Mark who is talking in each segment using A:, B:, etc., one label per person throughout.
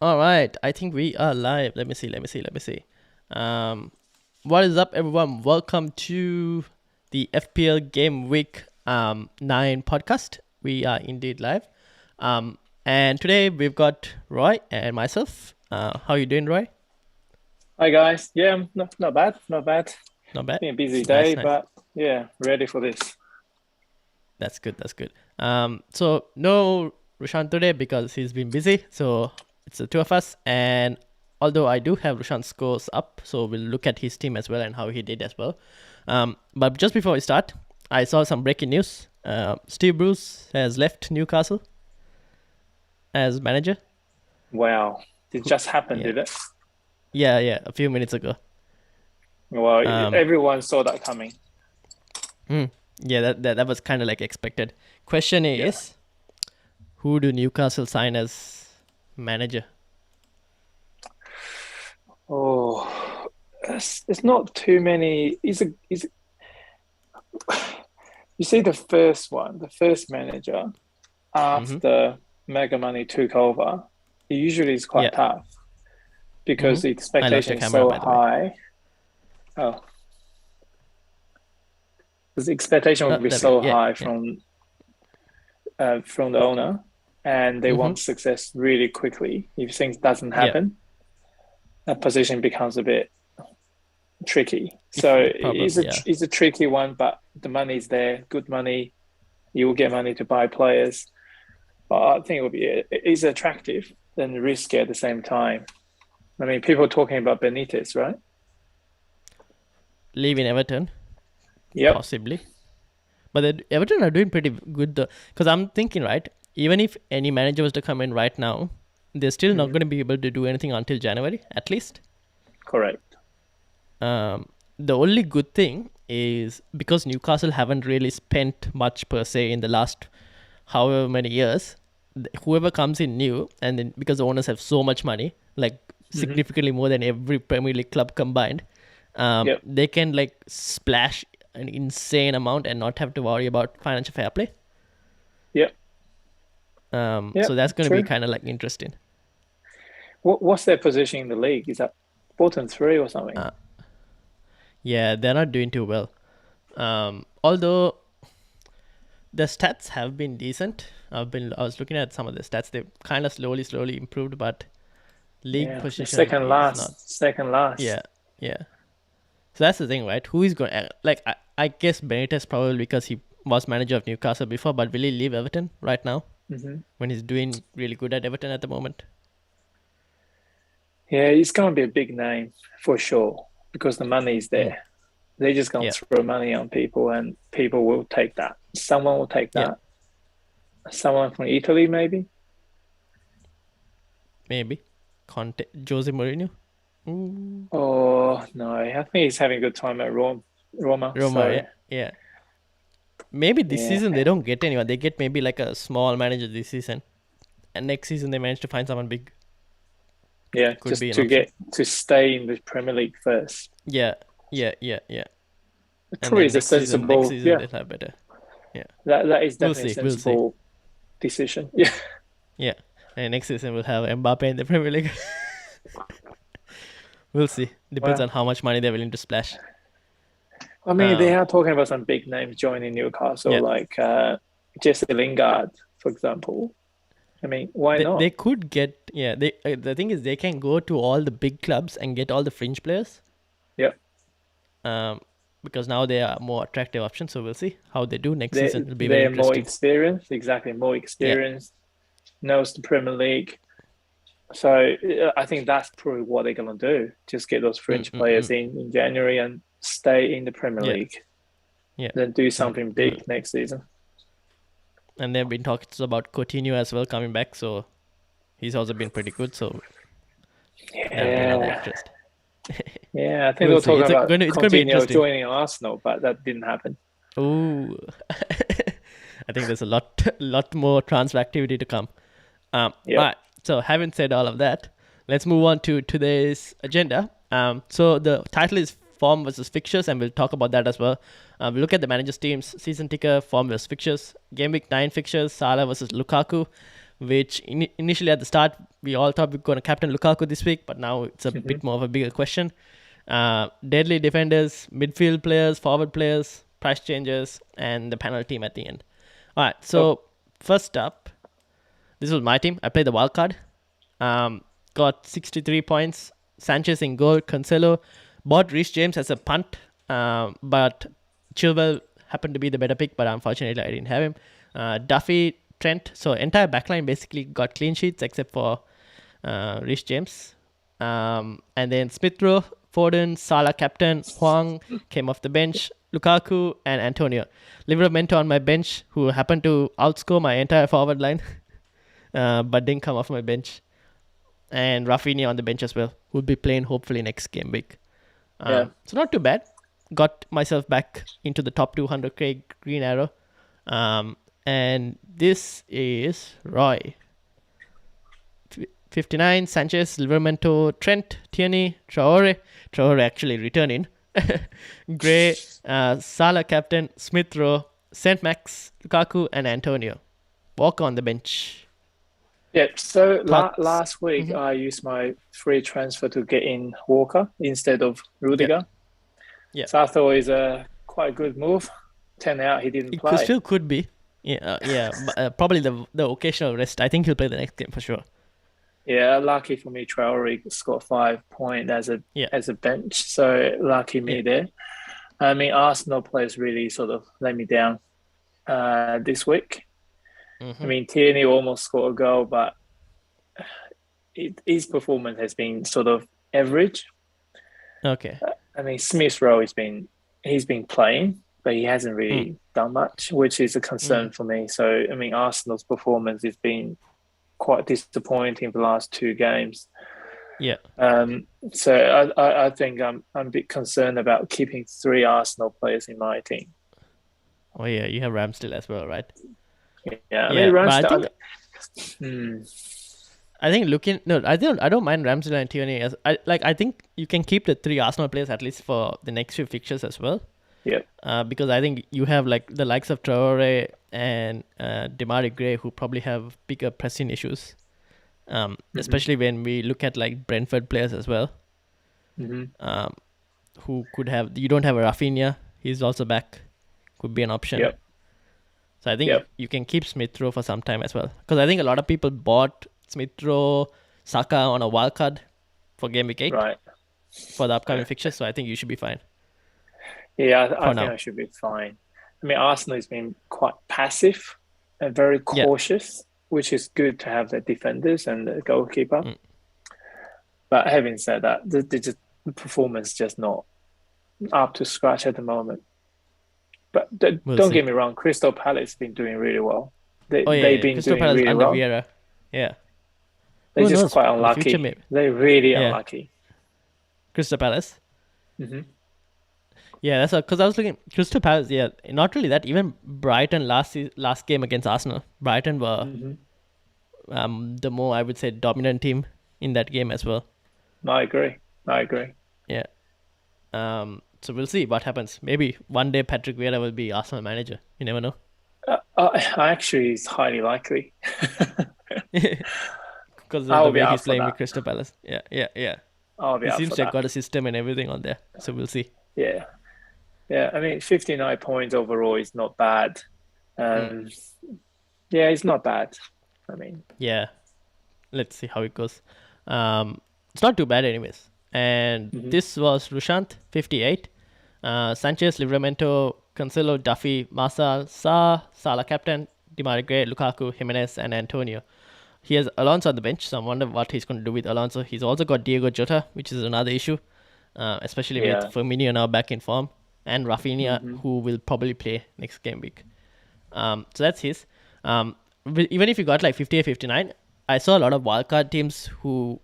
A: All right, I think we are live. Let me see. What is up, everyone? Welcome to the FPL Gameweek 9 podcast. We are indeed live. And today we've got Roy and myself. How are you doing, Roy?
B: Hi guys. Yeah, not bad.
A: Not bad.
B: Been a busy day,
A: Nice.
B: but yeah, ready for this.
A: That's good. So no Rushan today because he's been busy. So it's the two of us. And although I do have Rushan's scores up, so we'll look at his team as well and how he did as well. But just before we start, I saw some breaking news. Steve Bruce has left Newcastle as manager.
B: Wow, it just happened, did it?
A: Yeah, a few minutes ago.
B: Well, everyone saw that coming.
A: Yeah, that was kind of like expected. Question is, who do Newcastle sign as manager?
B: Oh, it's not too many. You see the first manager after Mega Money took over, it usually is quite tough because the expectation is so high. Oh. Because the expectation would be so high from the owner, and they want success really quickly. If things doesn't happen, that position becomes a bit tricky. So it's a tricky one, but the money's there, good money. You will get money to buy players. But I think it's attractive and risky at the same time. I mean, people are talking about Benitez, right?
A: Leaving Everton.
B: Yeah,
A: possibly, but Everton are doing pretty good though. Because I'm thinking, right, even if any manager was to come in right now, they're still not going to be able to do anything until January, at least.
B: Correct.
A: The only good thing is because Newcastle haven't really spent much per se in the last however many years. Whoever comes in new, and then because the owners have so much money, like significantly more than every Premier League club combined, they can like splash an insane amount and not have to worry about financial fair play. So that's going to be kind of like interesting.
B: What's their position in the league? Is that bottom three or something?
A: Yeah, they're not doing too well. Although the stats have been decent. I was looking at some of the stats. They've kind of slowly improved, but league position
B: second last.
A: Yeah. So that's the thing, right? Who is going to... Like, I guess Benitez probably because he was manager of Newcastle before, but will he leave Everton right now when he's doing really good at Everton at the moment?
B: Yeah, he's going to be a big name for sure because the money is there. They're just going to throw money on people and people will take that. Someone will take that. Someone from Italy, maybe?
A: Maybe. Conte, Jose Mourinho?
B: Ooh. Oh, no. I think he's having a good time at Roma.
A: Yeah. Maybe this season they don't get anyone. They get maybe like a small manager this season. And next season they manage to find someone big.
B: Yeah, just to stay in the Premier League first.
A: Yeah.
B: It probably is a sensible...
A: Next season they'll have better. Yeah.
B: That is definitely a sensible decision. Yeah.
A: Yeah. And next season we'll have Mbappe in the Premier League. We'll see. Depends on how much money they're willing to splash.
B: I mean, they are talking about some big names joining Newcastle, like Jesse Lingard, for example. I mean, why not?
A: They could get... Yeah, the thing is they can go to all the big clubs and get all the fringe players.
B: Yeah.
A: Because now they are more attractive options, so we'll see how they do next season. It'll be very interesting.
B: They're more experienced, exactly, knows the Premier League. So I think that's probably what they're going to do. Just get those French players in January and stay in the Premier League.
A: Yeah.
B: Then do something big next season.
A: And they've been talking about Coutinho as well coming back, so he's also been pretty good. So another interest.
B: Yeah, I think they'll talk about Coutinho joining Arsenal, but that didn't happen.
A: Oh, I think there's a lot more transfer activity to come. But so having said all of that, let's move on to today's agenda. So the title is Form versus Fixtures, and we'll talk about that as well. We'll look at the managers' teams, season ticker, Form versus Fixtures, Gameweek 9 fixtures, Salah versus Lukaku. which initially at the start we all thought we were going to captain Lukaku this week, but now it's a bit more of a bigger question. Deadly defenders, midfield players, forward players, price changes, and the panel team at the end. All right, so first up, this was my team. I played the wild card. Got 63 points. Sanchez in goal. Cancelo. Bought Reece James as a punt, but Chilwell happened to be the better pick, but unfortunately I didn't have him. Duffy, Trent. So entire backline basically got clean sheets except for Reece James. And then Smith Rowe, Foden, Salah captain, Huang came off the bench, Lukaku and Antonio. Livramento on my bench, who happened to outscore my entire forward line, but didn't come off my bench. And Rafinha on the bench as well, who'll be playing hopefully next game week. So not too bad. Got myself back into the top 200k green arrow. And this is Roy. 59, Sanchez, Livramento, Trent, Tierney, Traore actually returning, Gray, Salah captain, Smith Rowe, St. Max, Lukaku, and Antonio. Walker on the bench.
B: Yeah, so last week I used my free transfer to get in Walker instead of Rudiger.
A: Yeah.
B: So I thought it was a quite good move. Turned out he didn't play.
A: It still could be. Yeah. Probably the occasional rest. I think he'll play the next game for sure.
B: Yeah, lucky for me, Traore scored 5 points as a bench. So lucky me there. I mean, Arsenal players really sort of let me down this week. I mean, Tierney almost scored a goal, but his performance has been sort of average.
A: Okay.
B: I mean, Smith Rowe he's been playing, but he hasn't really done much, which is a concern for me. So, I mean, Arsenal's performance has been quite disappointing for the last 2 games.
A: Yeah.
B: So I think I'm a bit concerned about keeping 3 Arsenal players in my team.
A: Oh yeah, you have Ramsdale as well, right?
B: Yeah, I mean, Ramsdale.
A: I don't mind Ramsdale and Tierney as I think you can keep the 3 Arsenal players at least for the next few fixtures as well.
B: Yeah.
A: Because I think you have like the likes of Traore and Demarai Gray who probably have bigger pressing issues. Especially when we look at like Brentford players as well. Who could have, you don't have a Rafinha, he's also back, could be an option.
B: Yep.
A: So I think you can keep Smith Rowe for some time as well, because I think a lot of people bought Smith Rowe, Saka on a wild card for game week 8 for the upcoming fixtures. So I think you should be fine.
B: Yeah, I think I should be fine. I mean, Arsenal has been quite passive and very cautious, which is good to have the defenders and the goalkeeper. But having said that, the performance just not up to scratch at the moment. But don't get me wrong, Crystal Palace has been doing really well. They've been
A: Crystal
B: doing
A: Palace
B: really
A: under
B: well.
A: Vieira. Yeah.
B: They're just quite unlucky. They're really unlucky.
A: Crystal Palace. Yeah, that's because I was looking Crystal Palace. Yeah, not really that. Even Brighton last game against Arsenal, Brighton were the more, I would say, dominant team in that game as well.
B: I agree.
A: Yeah. So we'll see what happens. Maybe one day Patrick Vieira will be Arsenal manager. You never know.
B: Actually, it's highly likely.
A: Because of the way he's playing with Crystal Palace. Yeah. He seems to have got a system and everything on there. So we'll see.
B: Yeah. I mean, 59 points overall is not bad. Yeah, it's not bad. I mean,
A: yeah. Let's see how it goes. It's not too bad, anyways. And this was Rushant, 58. Sanchez, Livramento, Cancelo, Duffy, Marcel, Salah captain, Demarai Gray, Lukaku, Jimenez, and Antonio. He has Alonso on the bench, so I wonder what he's going to do with Alonso. He's also got Diego Jota, which is another issue, especially with Firmino now back in form, and Rafinha, who will probably play next game week. So that's his. Even if you got like 50 or 59, I saw a lot of wildcard teams who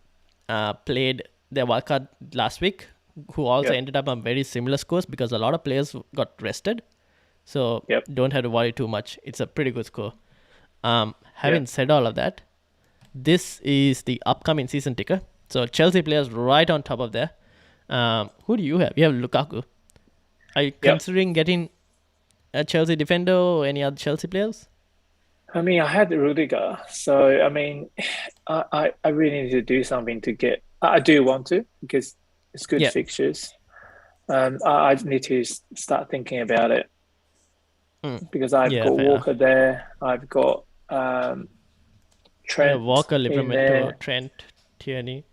A: played their wildcard last week, who also ended up on very similar scores because a lot of players got rested. So don't have to worry too much. It's a pretty good score. Having said all of that, this is the upcoming season ticker. So Chelsea players right on top of there. Who do you have? You have Lukaku. Are you considering getting a Chelsea defender or any other Chelsea players?
B: I mean, I had Rudiger, so I mean, I really need to do something to get. I do want to because it's good
A: Yeah.
B: fixtures. I need to start thinking about it because I've
A: Yeah,
B: got
A: fair enough.
B: Walker there. I've got
A: Yeah,
B: Trent
A: Walker,
B: in
A: Livramento,
B: there.
A: Trent, Tierney.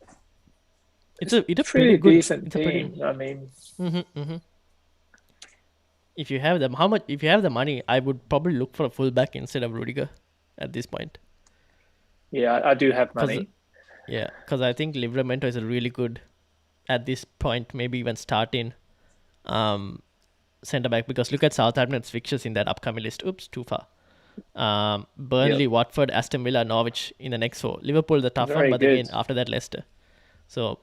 A: It's
B: It's
A: a pretty
B: pretty
A: good.
B: decent
A: It's a pretty.
B: team. I mean,
A: Mm-hmm. If you have them, how much? If you have the money, I would probably look for a fullback instead of Rudiger at this point.
B: yeah, I do have
A: Cause
B: money.
A: yeah, cause I think Livramento is a really good at this point. Maybe even starting um centre back because look at Southampton's fixtures in that upcoming list. Oops, too far.
B: Yep,
A: Burnley, Watford, Aston Villa, Norwich in the next four. Liverpool the tough one,
B: very
A: but
B: good.
A: again after that Leicester. So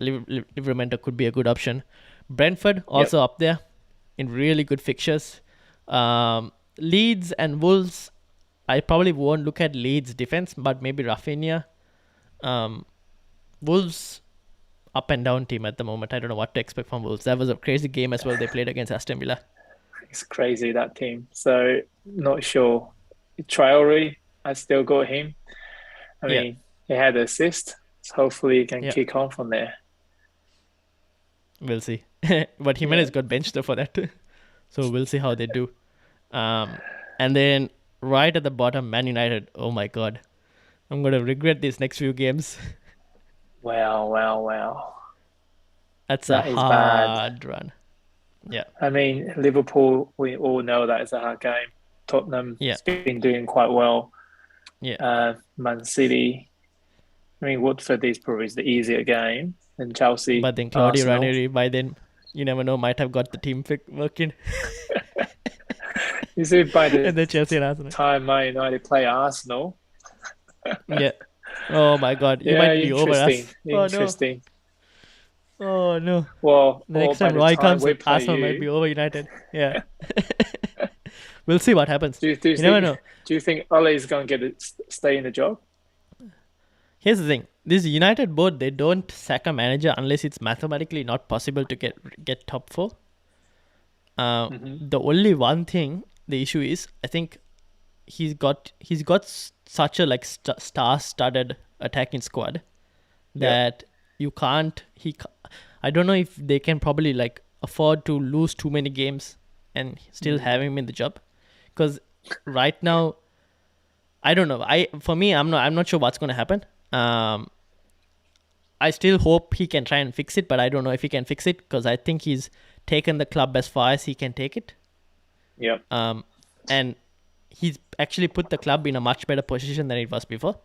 A: Livramento could be a good option. Brentford
B: Yep.
A: also up there in really good fixtures. Leeds and Wolves. I probably won't look at Leeds defense, but maybe Rafinha. Um, Wolves up and down team at the moment. I don't know what to expect from Wolves. That was a crazy game as well. They played against Aston Villa.
B: It's crazy that team. So not sure. Traore, I still got him. I
A: Yeah,
B: mean, he had an assist. So hopefully he can
A: yeah,
B: kick on from there.
A: we'll see. But
B: Yeah.
A: Jimenez got benched for that, so we'll see how they do. Um, and then right at the bottom, Man United. Oh my god, I'm gonna regret these next few games.
B: Wow, wow, wow.
A: That's a
B: That is bad.
A: hard run. Yeah,
B: I mean, Liverpool, we all know that it's a hard game. Tottenham's
A: yeah,
B: been doing quite well.
A: yeah.
B: Man City, I mean, Watford is probably the easier game than Chelsea,
A: But then Claudio
B: Arsenal.
A: Ranieri, by then, you never know, might have got the team working.
B: You see, by the
A: And then Chelsea and Arsenal.
B: time Man United play Arsenal,
A: Yeah. Oh my god, you
B: yeah,
A: might be over
B: interesting,
A: us. Oh no.
B: interesting.
A: Oh no.
B: Well,
A: The
B: or
A: next
B: by
A: time
B: the
A: Roy
B: time
A: comes,
B: we play
A: Arsenal might
B: you,
A: be over United. Yeah. We'll see what happens.
B: do you
A: You never
B: think
A: know.
B: do you think Ole is going to get it, stay in the job?
A: Here's the thing. This United board, they don't sack a manager unless it's mathematically not possible to get top four.
B: Hmm.
A: The only one thing, the issue is, I think he's got such a like star-studded attacking squad
B: Yep.
A: that you can't I don't know if they can probably like afford to lose too many games and still
B: Mm.
A: have him in the job because right now I don't know. For me, I'm not sure what's going to happen. um I still hope he can try and fix it, but I don't know if he can fix it because I think he's taken the club as far as he can take it.
B: Yep.
A: And he's actually put the club in a much better position than it was before.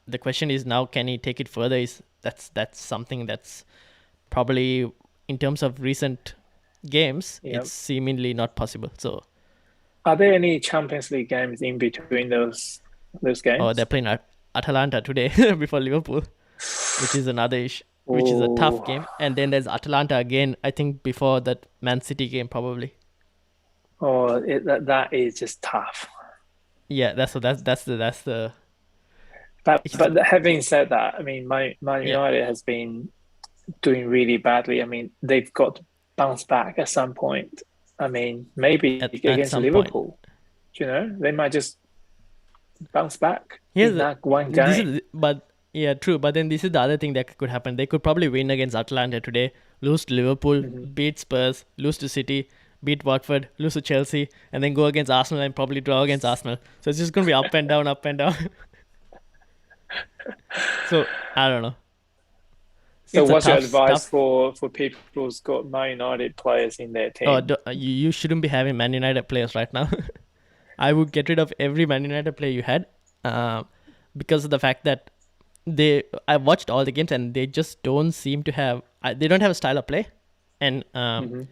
A: The question is now, can he take it further? That's something that's probably in terms of recent games,
B: Yep.
A: it's seemingly not possible. So,
B: Are there any Champions League games in between those
A: oh, they're
B: games?
A: playing Atalanta today before Liverpool, which is another issue, which is a tough
B: Oh,
A: game. And then there's Atalanta again. I think before that Man City game probably.
B: that is just tough.
A: Yeah, that's the
B: But having said that, I mean, Man
A: yeah,
B: United has been doing really badly. I mean, they've got to bounce back at some point. I mean, maybe
A: at
B: against
A: some point.
B: Liverpool, they might just bounce back
A: Here's
B: in that one
A: this
B: game.
A: is but yeah, true. But then this is the other thing that could happen. They could probably win against Atlanta today, lose to Liverpool,
B: Hmm.
A: beat Spurs, lose to City, beat Watford, lose to Chelsea, and then go against Arsenal and probably draw against Arsenal. So it's just gonna be up and down, up and down. So I don't know.
B: So,
A: It's a
B: what's your
A: tough,
B: advice
A: tough.
B: for people who's got Man United players in their
A: Oh,
B: team?
A: you shouldn't be having Man United players right now. I would get rid of every Man United player you had, uh, because of the fact that I watched all the games and they just don't seem to have. They don't have a style of play, and
B: Hmm.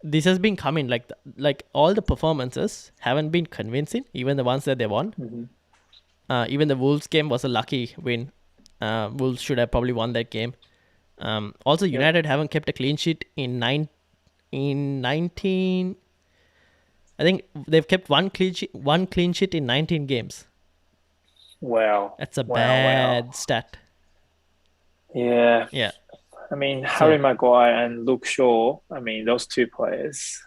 A: this has been coming like all the performances haven't been convincing. Even the ones that they won.
B: Hmm.
A: Even the Wolves game was a lucky win. Wolves should have probably won that game. Also,
B: Yep.
A: United haven't kept a clean sheet in 19. I think they've kept one clean sheet in 19 games.
B: Wow.
A: That's a
B: Wow. Wow.
A: bad stat.
B: Yeah.
A: Yeah.
B: I mean, Harry
A: So
B: Maguire and Luke Shaw, I mean, those two players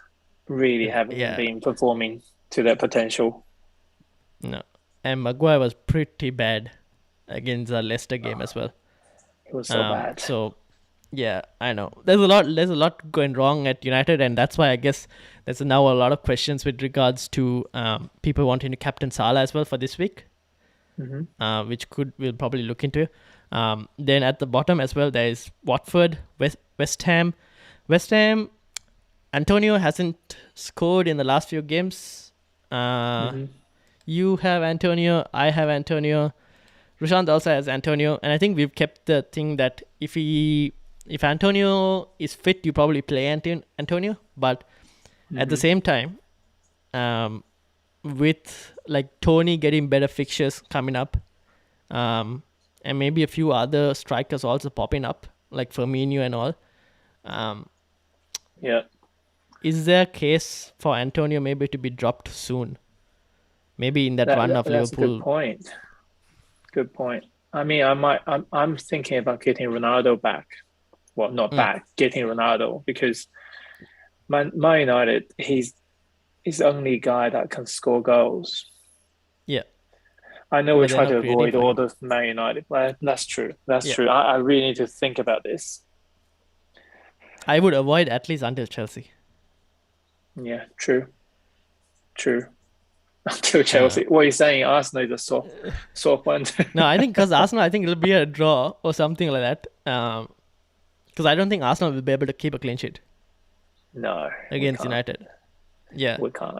B: really haven't
A: yeah,
B: been performing to their potential.
A: No. And Maguire was pretty bad against the Leicester game as well.
B: It was so bad.
A: So, yeah, I know. There's a lot going wrong at United, and that's why I guess there's now a lot of questions with regards to people wanting to captain Salah as well for this week, which we'll probably look into. Then at the bottom as well, there is Watford, West Ham. West Ham, Antonio hasn't scored in the last few games. You have Antonio, I have Antonio. Rushant also has Antonio, and I think we've kept the thing that if Antonio is fit, you probably play Antonio. But at the same time, with like Tony getting better fixtures coming up, and maybe a few other strikers also popping up, like Firmino and all. Is there a case for Antonio maybe to be dropped soon? Maybe in that run of
B: that's
A: Liverpool.
B: Good point. I mean, I'm thinking about getting Ronaldo back. Well, not back, getting Ronaldo, because Man United, he's the only guy that can score goals.
A: Yeah.
B: I know we try to avoid all the Man United, but that's true. That's true. I really need to think about this.
A: I would avoid at least until Chelsea.
B: Yeah, true. Until Chelsea. What are you saying? Arsenal is a soft one.
A: No, I think because Arsenal, I think it'll be a draw or something like that. Because I don't think Arsenal will be able to keep a clean sheet.
B: No.
A: Against United. Yeah.
B: We can't.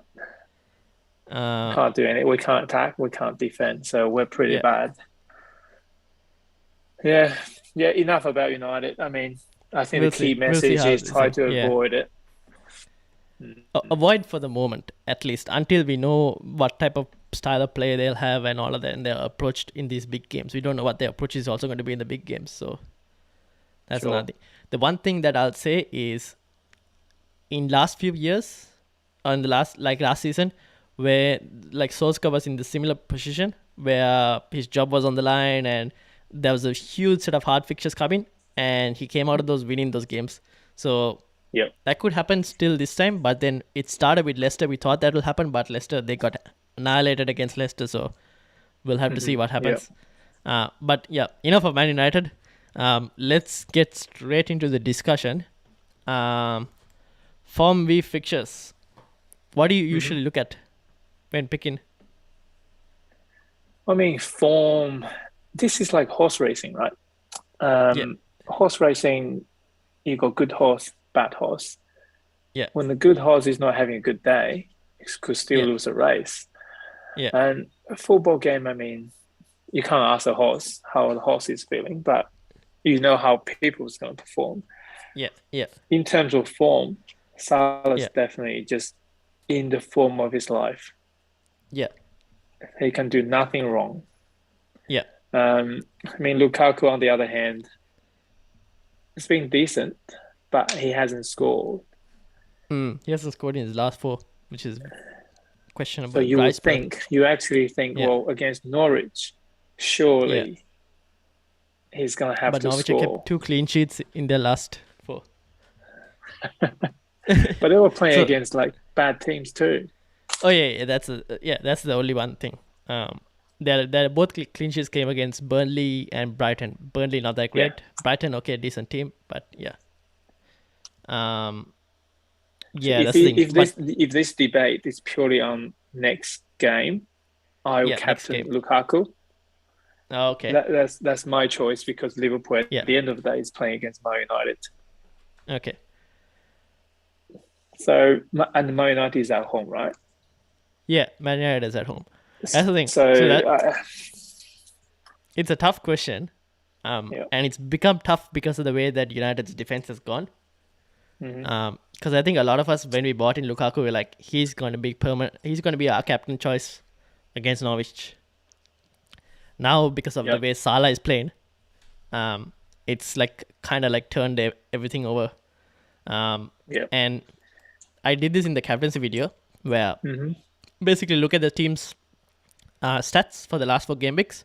B: Can't do anything. We can't attack. We can't defend. So we're pretty bad. Yeah. Enough about United. I mean, I think the key message is try to avoid it.
A: Avoid for the moment, at least, until we know what type of style of play they'll have and all of that, and their approach in these big games. We don't know what their approach is also going to be in the big games, so that's another thing. The one thing that I'll say is, in last few years, on the last season, where like Solskjaer was in the similar position, where his job was on the line, and there was a huge set of hard fixtures coming, and he came out of those winning those games. So that could happen still this time, but then it started with Leicester. We thought that will happen, but Leicester, they got annihilated against Leicester, so we'll have to see what happens. But enough of Man United. Let's get straight into the discussion. Form v fixtures. What do you usually look at when picking?
B: I mean, form. This is like horse racing, right? Horse racing, you got good horse, bad horse.
A: Yeah.
B: When the good horse is not having a good day, it could still lose a race.
A: Yeah.
B: And a football game, I mean, you can't ask a horse how the horse is feeling, but you know how people is going to perform.
A: Yeah.
B: In terms of form, Salah's definitely just in the form of his life.
A: Yeah.
B: He can do nothing wrong.
A: Yeah.
B: I mean, Lukaku, on the other hand, it's been decent, but he hasn't scored.
A: He hasn't scored in his last 4, which is questionable.
B: So you actually think, well, against Norwich, surely he's going to have to
A: Norwich
B: score.
A: But Norwich kept 2 clean sheets in their last 4.
B: But they were playing against like bad teams too.
A: Oh yeah, that's the only one thing. They're both clean sheets came against Burnley and Brighton. Burnley not that great. Brighton decent team, but that's the thing.
B: If this debate is purely on next game, I will captain Lukaku.
A: Oh, okay.
B: That's my choice, because Liverpool at the end of the day is playing against Man United.
A: Okay.
B: So, and Man United is at home, right?
A: Yeah, Man United is at home. That's the thing. It's a tough question, and it's become tough because of the way that United's defense has gone. Because I think a lot of us, when we bought in Lukaku, we're like, he's going to be permanent. He's going to be our captain choice against Norwich. Now, because of the way Salah is playing, it's like kind of like turned everything over. And I did this in the captaincy video, where basically look at the team's stats for the last 4 game weeks.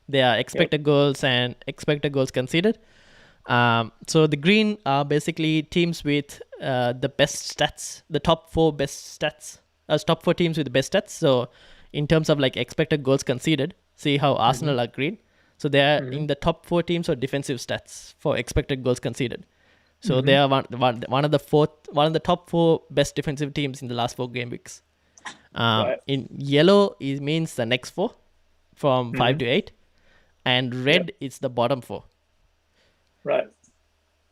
A: They are expected goals and expected goals conceded. So the green are basically teams with the best stats, the top 4 best stats as top 4 teams with the best stats. So in terms of like expected goals conceded, see how Arsenal are green. So they are in the top 4 teams for defensive stats for expected goals conceded. So they are one of the top 4 best defensive teams in the last 4 game weeks. In yellow, it means the next 4 from 5 to 8, and red is the bottom 4.
B: Right.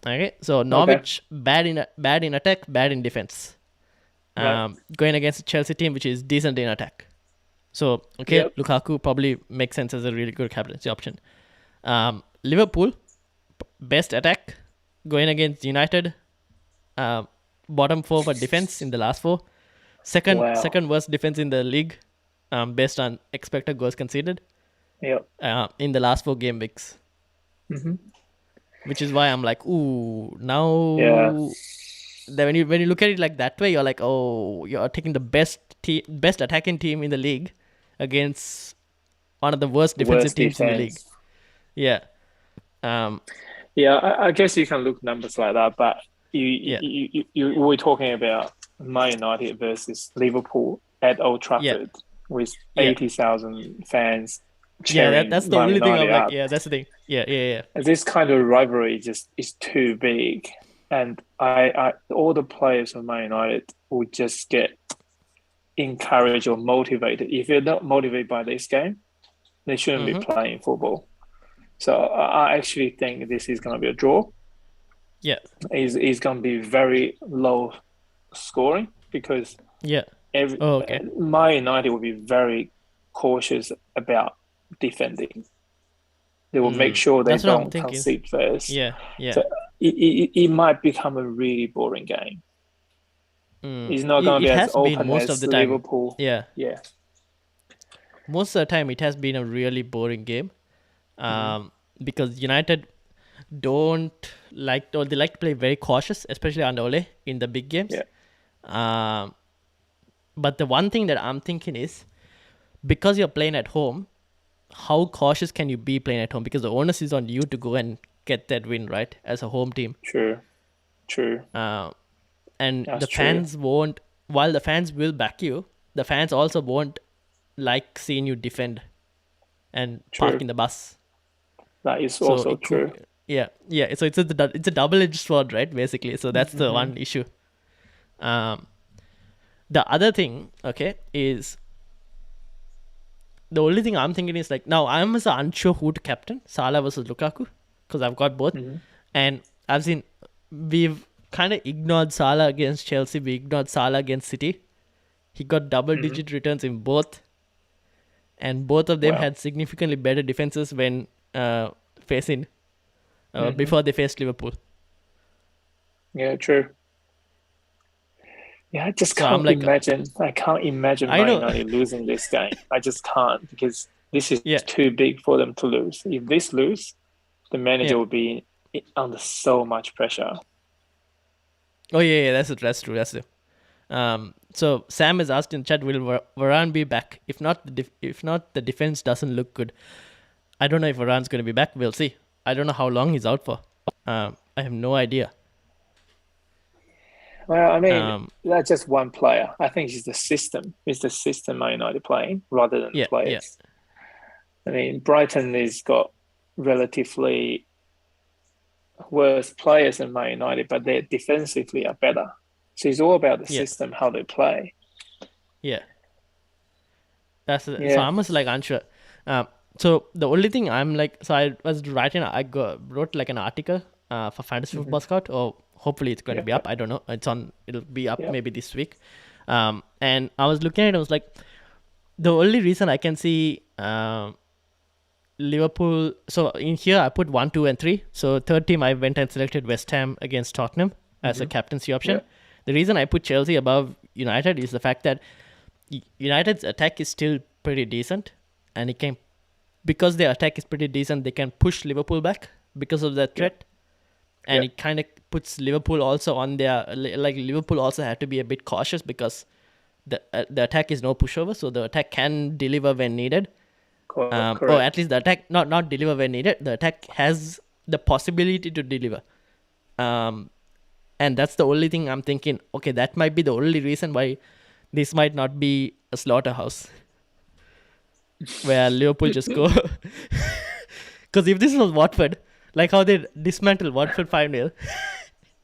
A: Okay. So Norwich bad in attack, bad in defense. Going against the Chelsea team, which is decent in attack. So Lukaku probably makes sense as a really good captaincy option. Liverpool best attack, going against United, bottom 4 for defense in the last 4. Second worst defense in the league, based on expected goals conceded. In the last 4 game weeks. Which is why I'm like, ooh, now. When you look at it like that way, you're like, oh, you're taking the best attacking team in the league against one of the worst defensive teams in the league. Yeah.
B: I guess you can look numbers like that, but you were talking about Man United versus Liverpool at Old Trafford with 80,000 fans cheering.
A: That's the only thing I'm like, that's the thing. Yeah.
B: This kind of rivalry just is too big. And I all the players of Man United will just get encouraged or motivated. If you're not motivated by this game, they shouldn't be playing football. So I actually think this is going to be a draw.
A: Yeah.
B: It's going to be very low scoring because Man United will be very cautious about defending. They will make sure they don't concede first. So it might become a really boring game. It's not going to be as open as Liverpool.
A: Yeah. Most of the time, it has been a really boring game, because United don't like, or they like to play very cautious, especially under Ole in the big games. But the one thing that I'm thinking is, because you're playing at home, how cautious can you be playing at home? Because the onus is on you to go and get that win, right? As a home team.
B: True.
A: And that's fans won't, while the fans will back you, the fans also won't like seeing you defend and park in the bus.
B: That is also true.
A: So it's a double-edged sword, right? Basically. So that's the one issue. The other thing, is the only thing I'm thinking is like, now I'm also unsure who to captain, Salah versus Lukaku, because I've got both. And I've seen, we've kind of ignored Salah against Chelsea. We ignored Salah against City. He got double-digit returns in both. And both of them had significantly better defenses when facing, before they faced Liverpool.
B: Yeah, true. Yeah, I just can't imagine. I can't imagine Man United losing this game. I just can't, because this is too big for them to lose. If this lose, the manager will be under so much pressure.
A: Oh yeah, that's true. So Sam has asked in chat, will Varane be back? If not, the defense doesn't look good. I don't know if Varane's going to be back. We'll see. I don't know how long he's out for. I have no idea.
B: Well, I mean, that's just one player. I think it's the system. It's the system Man United playing rather than the players. I mean, Brighton has got relatively worse players than Man United, but they defensively are better. So it's all about the system, how they play.
A: Yeah. So I'm just like unsure. So the only thing I'm like, so I was writing, wrote like an article for Fantasy Football Scout, or hopefully it's going to be up. I don't know. It'll be up maybe this week. And I was looking at it, I was like, the only reason I can see Liverpool, so in here I put 1, 2, and 3. So third team I went and selected West Ham against Tottenham as a captaincy option. The reason I put Chelsea above United is the fact that United's attack is still pretty decent, and because their attack is pretty decent, they can push Liverpool back because of that threat. And it kind of puts Liverpool also on their, like Liverpool also had to be a bit cautious because the attack is no pushover, so the attack can deliver when needed. Or at least the attack, not deliver when needed, the attack has the possibility to deliver. And that's the only thing I'm thinking, okay, that might be the only reason why this might not be a slaughterhouse where Liverpool just go. Because if this was Watford, like how they dismantled Watford 5-0,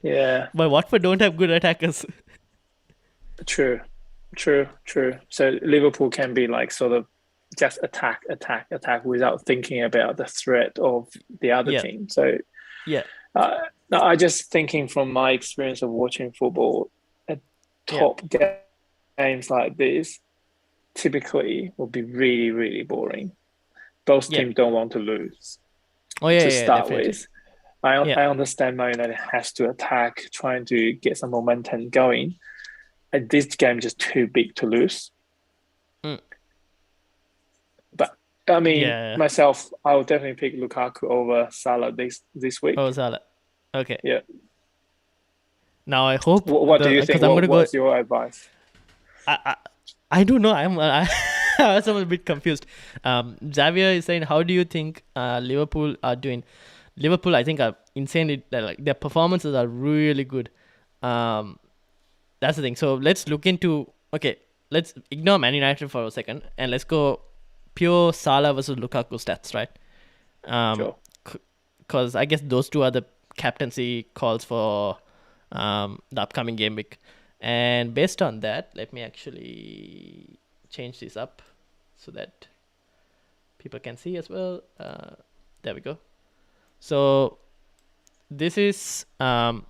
B: yeah,
A: but Watford don't have good attackers.
B: True. So Liverpool can be like sort of just attack without thinking about the threat of the other team. So
A: yeah,
B: I just thinking from my experience of watching football, top games like this typically will be really, really boring. Both teams don't want to lose. To start with, I understand Man United has to attack, trying to get some momentum going. And this game is just too big to lose. But I mean, myself, I will definitely pick Lukaku over Salah this week.
A: Oh, Salah. Okay.
B: Yeah.
A: Now I hope.
B: What do you think? What's your advice?
A: I don't know. I'm a bit confused. Xavier is saying, how do you think Liverpool are doing? Liverpool, I think, are insanely, like, their performances are really good. That's the thing. So let's look into, let's ignore Man United for a second and let's go pure Salah versus Lukaku stats, right?
B: Sure.
A: Because I guess those two are the captaincy calls for the upcoming game week. And based on that, let me actually change this up so that people can see as well. There we go. So this is on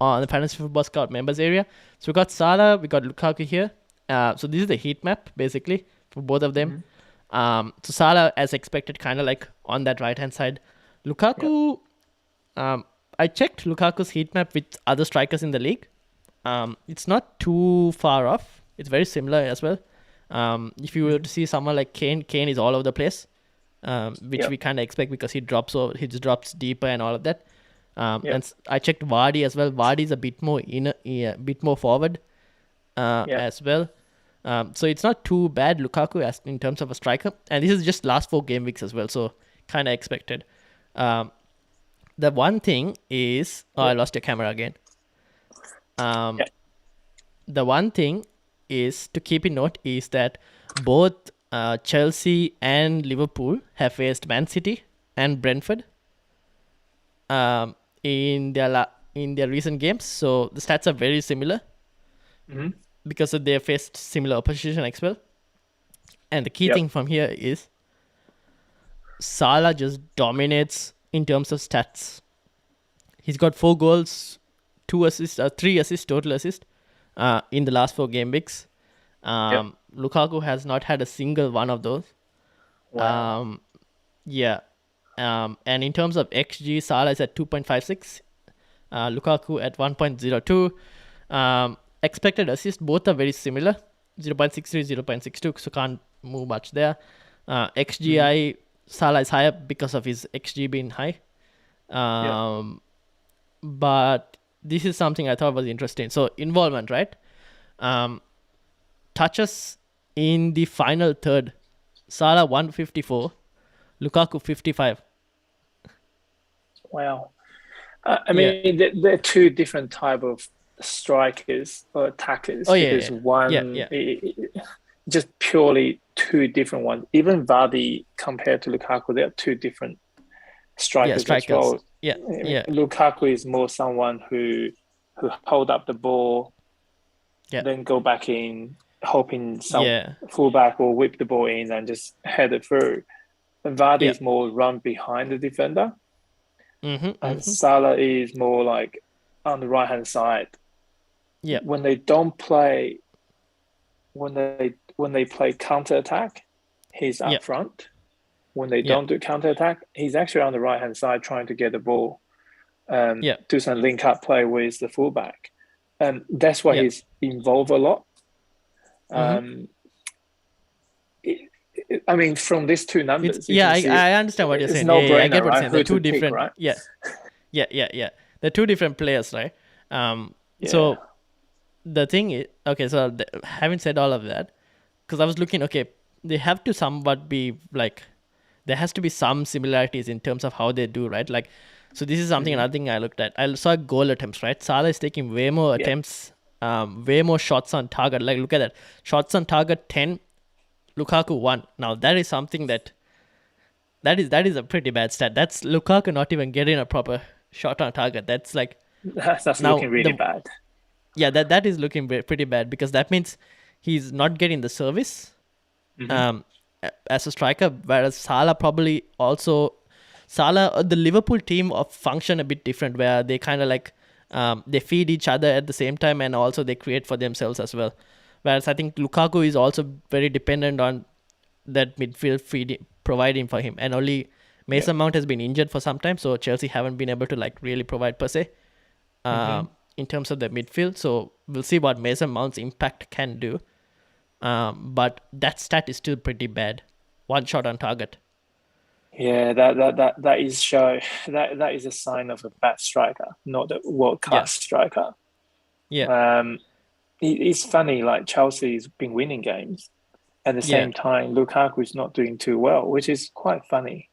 A: the Fantasy Football Scout members area. So we got Salah, we got Lukaku here. So this is the heat map basically for both of them. So Salah, as expected, kind of like on that right hand side. Lukaku, I checked Lukaku's heat map with other strikers in the league. It's not too far off. It's very similar as well. If you were to see someone like Kane is all over the place, which we kind of expect because he drops deeper and all of that. And I checked Vardy as well. Vardy is a bit more bit more forward as well. So it's not too bad, Lukaku, as in terms of a striker. And this is just last 4 game weeks as well, so kind of expected. The one thing is... Oh, I lost your camera again. The one thing is to keep in note is that both Chelsea and Liverpool have faced Man City and Brentford in their recent games. So the stats are very similar because they have faced similar opposition as well. And the key thing from here is Salah just dominates in terms of stats. He's got 4 goals, 3 assists, total assists in the last 4 game weeks. Lukaku has not had a single one of those.
B: Wow.
A: And in terms of XG, Salah is at 2.56, Lukaku at 1.02. Expected assist, both are very similar, 0.63, 0.62, so can't move much there. XGI, Salah is higher because of his XG being high. But this is something I thought was interesting. So involvement, right? Touches in the final third, Salah 154, Lukaku 55.
B: Wow. I mean, they're 2 different type of strikers or attackers. One just purely 2 different ones. Even Vardy compared to Lukaku, they are 2 different strikers as well. Lukaku is more someone who hold up the ball, then go back in, hoping some fullback will whip the ball in and just head it through. And Vardy is more run behind the defender. And Salah is more like on the right hand side. When they don't play, when they play counter attack, he's up front. When they don't do counter attack, he's actually on the right hand side trying to get the ball, do some link up play with the fullback, and that's why he's involved a lot. I mean, from these 2 numbers,
A: I understand what you're saying. I get what you're saying. They're 2 different. Pick, right? They're 2 different players, right? So the thing is, so having said all of that, because I was looking, they have to somewhat be like, there has to be some similarities in terms of how they do, right? Like, so this is something, another thing I looked at. I saw goal attempts, right? Salah is taking way more attempts way more shots on target. Like, look at that. Shots on target 10, Lukaku 1. Now, that is something that is a pretty bad stat. That's Lukaku not even getting a proper shot on target. That's like...
B: That's looking really bad.
A: Yeah, that is looking pretty bad, because that means he's not getting the service as a striker, whereas Salah probably also... the Liverpool team function a bit different, where they kind of like they feed each other at the same time, and also they create for themselves as well. Whereas I think Lukaku is also very dependent on that midfield providing for him, and only Mason Mount has been injured for some time, so Chelsea haven't been able to like really provide per se in terms of the midfield. So we'll see what Mason Mount's impact can do. But that stat is still pretty bad. 1 shot on target.
B: Yeah, that is a sign of a bad striker, not a world class striker.
A: Yeah.
B: It's funny, like Chelsea's been winning games. At the same time, Lukaku is not doing too well, which is quite funny.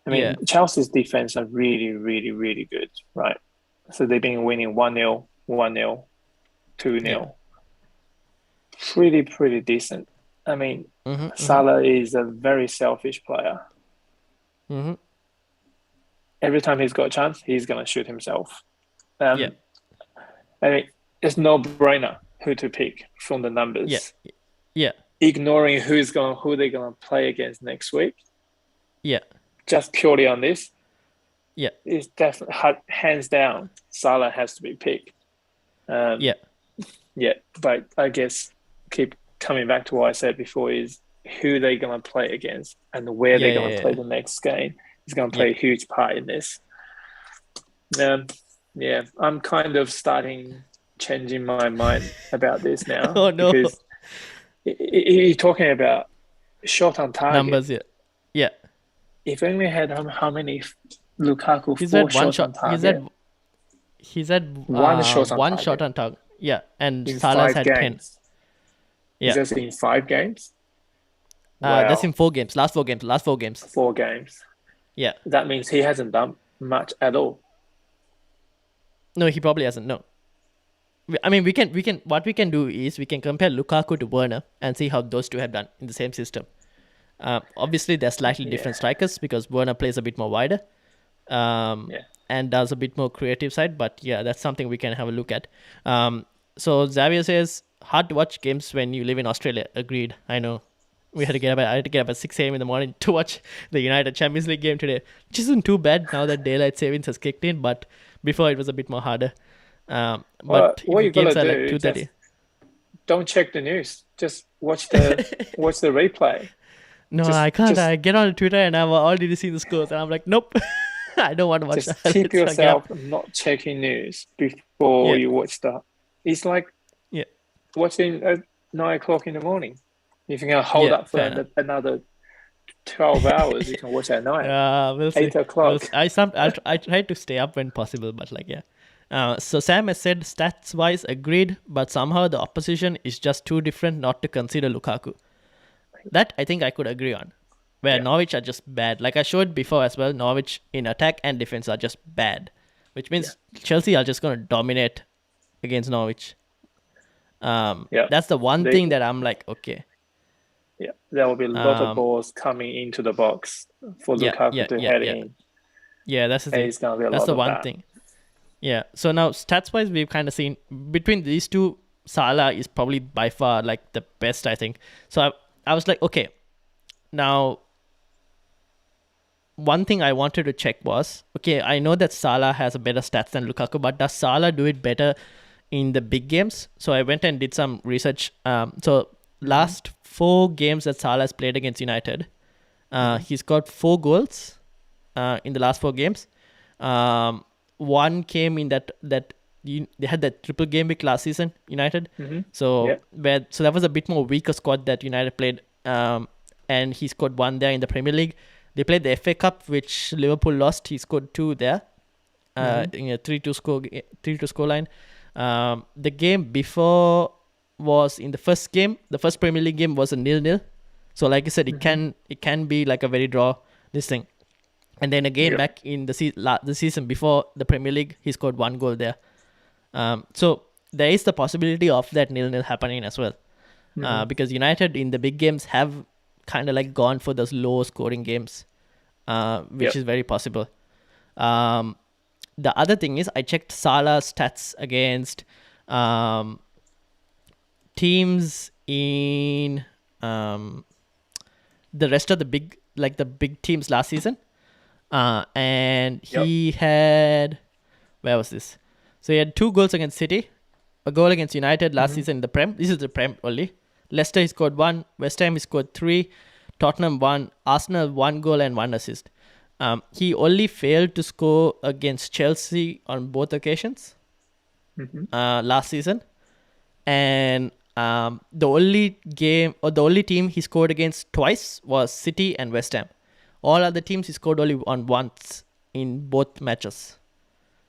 B: I mean, Chelsea's defense are really, really, really good, right? So they've been winning 1-0, 1-0, 2-0. Yeah. Pretty decent. I mean, Salah is a very selfish player. Every time he's got a chance, he's going to shoot himself. I mean, it's no brainer who to pick from the numbers.
A: Yeah.
B: Ignoring who they're gonna play against next week.
A: Yeah.
B: Just purely on this.
A: Yeah.
B: It's definitely hands down. Salah has to be picked. Yeah. But I guess keep coming back to what I said before is who they're gonna play against and where they're gonna play the next game is gonna play a huge part in this. I'm kind of changing my mind about this now.
A: Oh no.
B: Because you're talking about shot on target.
A: Numbers, yeah.
B: If only had how many Lukaku he's 4 shots on target.
A: He's had
B: one shot
A: on target. Yeah, and
B: in
A: Salah's had
B: games.
A: 10. Yeah.
B: Is that in 5 games? Wow.
A: That's in 4 games. Last 4 games.
B: 4 games.
A: Yeah.
B: That means he hasn't done much at all.
A: No, he probably hasn't. No. I mean, what we can do is we can compare Lukaku to Werner and see how those two have done in the same system. Obviously, they're slightly different strikers because Werner plays a bit more wider and does a bit more creative side. But yeah, that's something we can have a look at. So Xavier says, hard to watch games when you live in Australia. Agreed. I know. I had to get up at 6 a.m. in the morning to watch the United Champions League game today, which isn't too bad now that daylight savings has kicked in. But before it was a bit more harder. But
B: what you gotta do,
A: like 2:30.
B: Don't check the news. Just watch the replay.
A: No, I can't. I get on Twitter and I've already seen the scores, and I'm like, nope, I don't want to watch
B: just
A: that.
B: Keep yourself not checking news before you watch that. It's like watching at 9 o'clock in the morning. If you're gonna hold up for another 12 hours, you can watch at night.
A: We'll see.
B: 8 o'clock.
A: I try to stay up when possible, but so Sam has said stats-wise agreed, but somehow the opposition is just too different not to consider Lukaku. That I think I could agree on. Where Norwich are just bad. Like I showed before as well, Norwich in attack and defense are just bad. Which means Chelsea are just going to dominate against Norwich. That's the one thing that I'm like, okay.
B: Yeah, there will be a lot of balls coming into the box for Lukaku to head in.
A: Yeah, that's the thing.
B: It's gonna be
A: that's the one thing. Yeah, so now stats-wise, we've kind of seen between these two, Salah is probably by far like the best, I think. So I was like, okay, now one thing I wanted to check was, okay, I know that Salah has a better stats than Lukaku, but does Salah do it better in the big games? So I went and did some research. So last 4 games that Salah has played against United, he's got 4 goals in the last 4 games. One came in that they had that triple game week last season, United. So that was a bit more weaker squad that United played, and he scored 1 there in the Premier League. They played the FA Cup, which Liverpool lost. He scored 2 there, in a 3-2 scoreline. The game before was in the first game. The first Premier League game was a 0-0. So like I said, it can be like a very draw this thing. And then again, back in the season before the Premier League, he scored 1 goal there. So there is the possibility of that 0-0 happening as well. Because United in the big games have kind of like gone for those low scoring games, which is very possible. The other thing is I checked Salah's stats against teams in the rest of the big teams last season. And he had, where was this? So he had 2 goals against City, a goal against United last season in the Prem. This is the Prem only. Leicester he scored 1, West Ham he scored 3, Tottenham 1, Arsenal 1 goal and 1 assist. He only failed to score against Chelsea on both occasions last season. And the only team he scored against twice was City and West Ham. All other teams he scored only on once in both matches.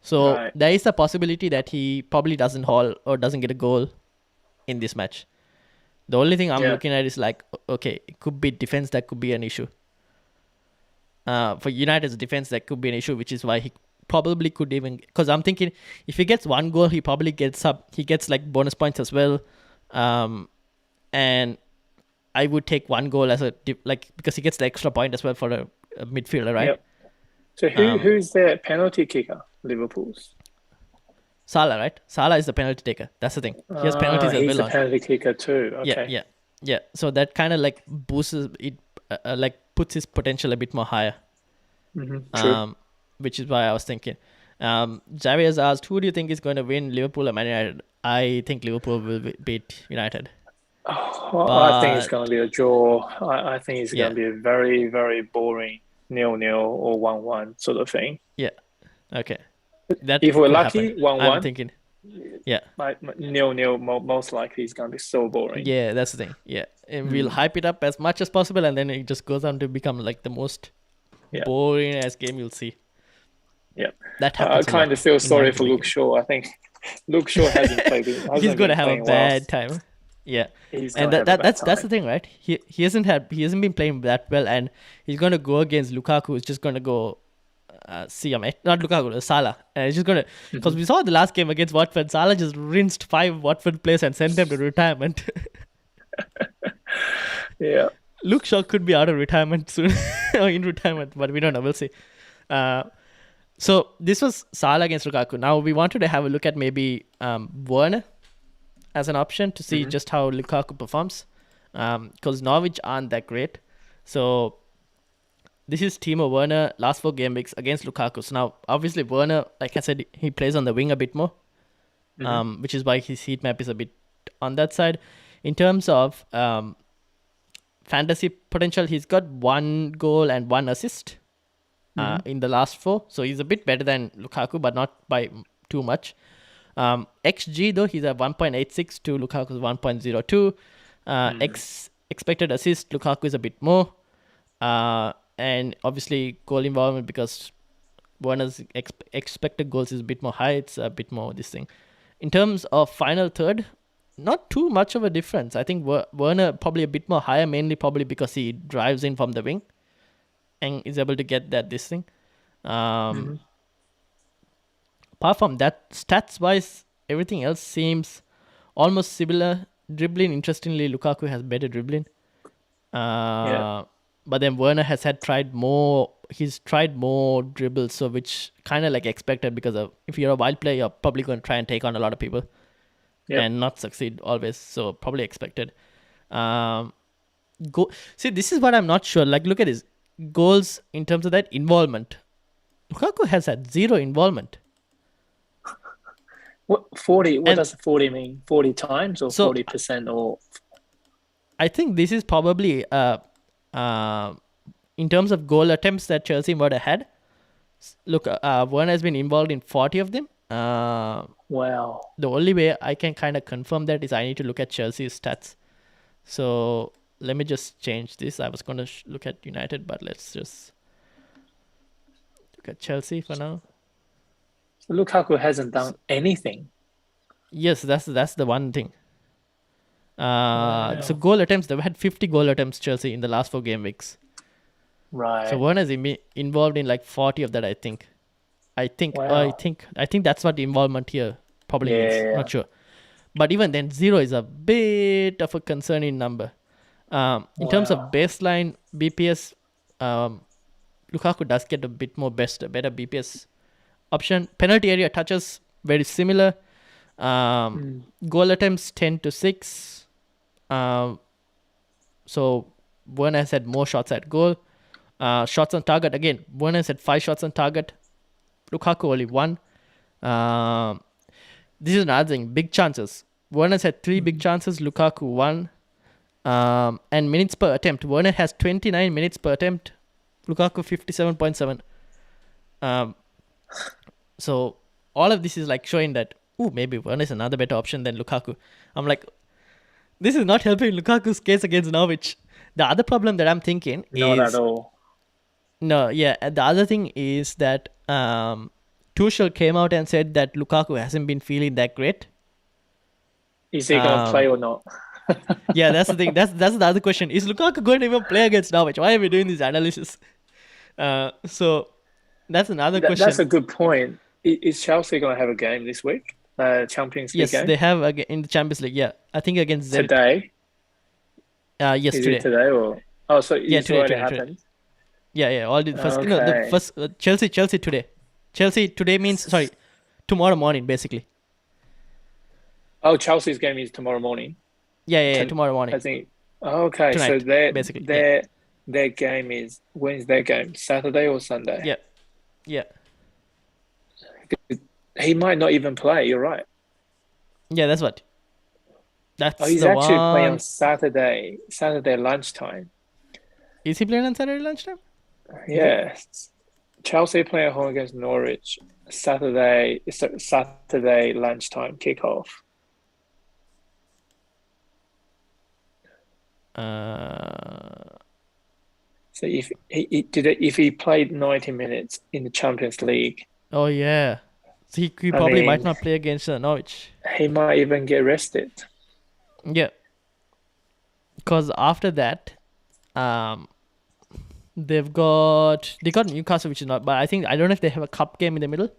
A: So there is a possibility that he probably doesn't haul or doesn't get a goal in this match. The only thing I'm looking at is like, okay, it could be defense that could be an issue. For United's defense, that could be an issue, which is why he probably could even... Because I'm thinking if he gets 1 goal, he probably gets he gets like bonus points as well. And I would take 1 goal as because he gets the extra point as well for a midfielder, right?
B: Yep. So who's their penalty kicker? Liverpool's
A: Salah, right? Salah is the penalty taker. That's the thing. He has penalties as well.
B: He's the penalty kicker too. Okay.
A: Yeah. So that kind of like boosts it, puts his potential a bit more higher.
B: True.
A: Which is why I was thinking. Javier asked, who do you think is going to win, Liverpool or Man United? I think Liverpool will beat United.
B: I think it's going to be a draw. I think it's going to be a very, very boring 0-0 or 1-1 sort of thing.
A: Yeah. Okay.
B: If we're lucky, 1-1.
A: I'm thinking. Yeah.
B: 0-0 most likely is going to be so boring.
A: Yeah, that's the thing. Yeah. And we'll hype it up as much as possible, and then it just goes on to become like the most boring ass game you'll see.
B: Yeah.
A: That happens.
B: I kind of feel sorry for Luke Shaw. I think Luke Shaw hasn't played.
A: He's going to have a bad time. Yeah. And that's the thing, right? He hasn't been playing that well, and he's going to go against Lukaku, who's just going to go not Lukaku, Salah. And it's just going to... Because we saw the last game against Watford, Salah just rinsed 5 Watford players and sent them to retirement.
B: Yeah.
A: Luke Shaw could be out of retirement soon. Or in retirement, but we don't know. We'll see. So this was Salah against Lukaku. Now we wanted to have a look at maybe Werner as an option to see just how Lukaku performs. Because Norwich aren't that great. So... This is Timo Werner, last 4 game weeks against Lukaku. So now, obviously, Werner, like I said, he plays on the wing a bit more, which is why his heat map is a bit on that side. In terms of fantasy potential, he's got 1 goal and 1 assist in the last 4. So he's a bit better than Lukaku, but not by too much. XG, though, he's at 1.86 to Lukaku's 1.02. Expected assist, Lukaku is a bit more. And obviously goal involvement, because Werner's expected goals is a bit more high. It's a bit more this thing. In terms of final third, not too much of a difference. I think Werner probably a bit more higher, mainly probably because he drives in from the wing and is able to get this thing. Apart from that, stats-wise, everything else seems almost similar. Dribbling, interestingly, Lukaku has better dribbling. But then Werner has tried more dribbles, so which kind of like expected, because of if you're a wild player, you're probably going to try and take on a lot of people and not succeed always. So probably expected. See, this is what I'm not sure. Like, look at his goals in terms of that involvement. Lukaku has had 0 involvement.
B: What 40? What does 40 mean? 40 times or 40% or?
A: I think this is probably in terms of goal attempts that Chelsea might have had. Look, Werner has been involved in 40 of them.
B: Wow.
A: The only way I can kind of confirm that is I need to look at Chelsea's stats. So let me just change this. I was going to look at United, but let's just look at Chelsea for now.
B: So Lukaku hasn't done anything.
A: Yes, that's the one thing. So goal attempts, they've had 50 goal attempts, Chelsea, in the last 4 game weeks.
B: Right.
A: So Werner's involved in like 40 of that, I think.
B: Wow.
A: I think that's what the involvement here probably means. Not sure. But even then, 0 is a bit of a concerning number. In terms of baseline BPS, Lukaku does get a bit more better BPS option. Penalty area touches, very similar. Goal attempts 10 to 6. So Werner has had more shots at goal. Shots on target, again, Werner has had 5 shots on target. Lukaku only 1. This is another thing, big chances. Werner's had 3 big chances, Lukaku 1. And minutes per attempt. Werner has 29 minutes per attempt. Lukaku 57.7. So all of this is like showing that, maybe Werner is another better option than Lukaku. I'm like, this is not helping Lukaku's case against Norwich. The other problem that I'm thinking
B: not at all.
A: No, yeah. The other thing is that Tuchel came out and said that Lukaku hasn't been feeling that great.
B: Is he going to play or not?
A: Yeah, that's the thing. That's the other question. Is Lukaku going to even play against Norwich? Why are we doing this analysis? So that's another question.
B: That's a good point. Is Chelsea going to have a game this week? Champions League game?
A: Yes, they have in the Champions League. Yeah, I think against Zenit.
B: Today?
A: Yes,
B: is
A: today.
B: It today or? Oh, so it's already happened?
A: Yeah. All the first, the first Chelsea today. Chelsea today means tomorrow morning basically.
B: Oh, Chelsea's game is tomorrow morning.
A: Yeah, tomorrow morning.
B: I think. Okay, tonight, so their game is, when's their game? Saturday or Sunday?
A: Yeah.
B: He might not even play. You're right.
A: Yeah, that's what.
B: He's actually playing on Saturday lunchtime.
A: Is he playing on Saturday lunchtime?
B: Yeah. Chelsea playing at home against Norwich. Saturday lunchtime kickoff. So if he played 90 minutes in the Champions League.
A: Oh yeah. So he probably might not play against Norwich.
B: He might even get rested.
A: Yeah. Because after that, they got Newcastle, which is not. But I don't know if they have a cup game in the middle.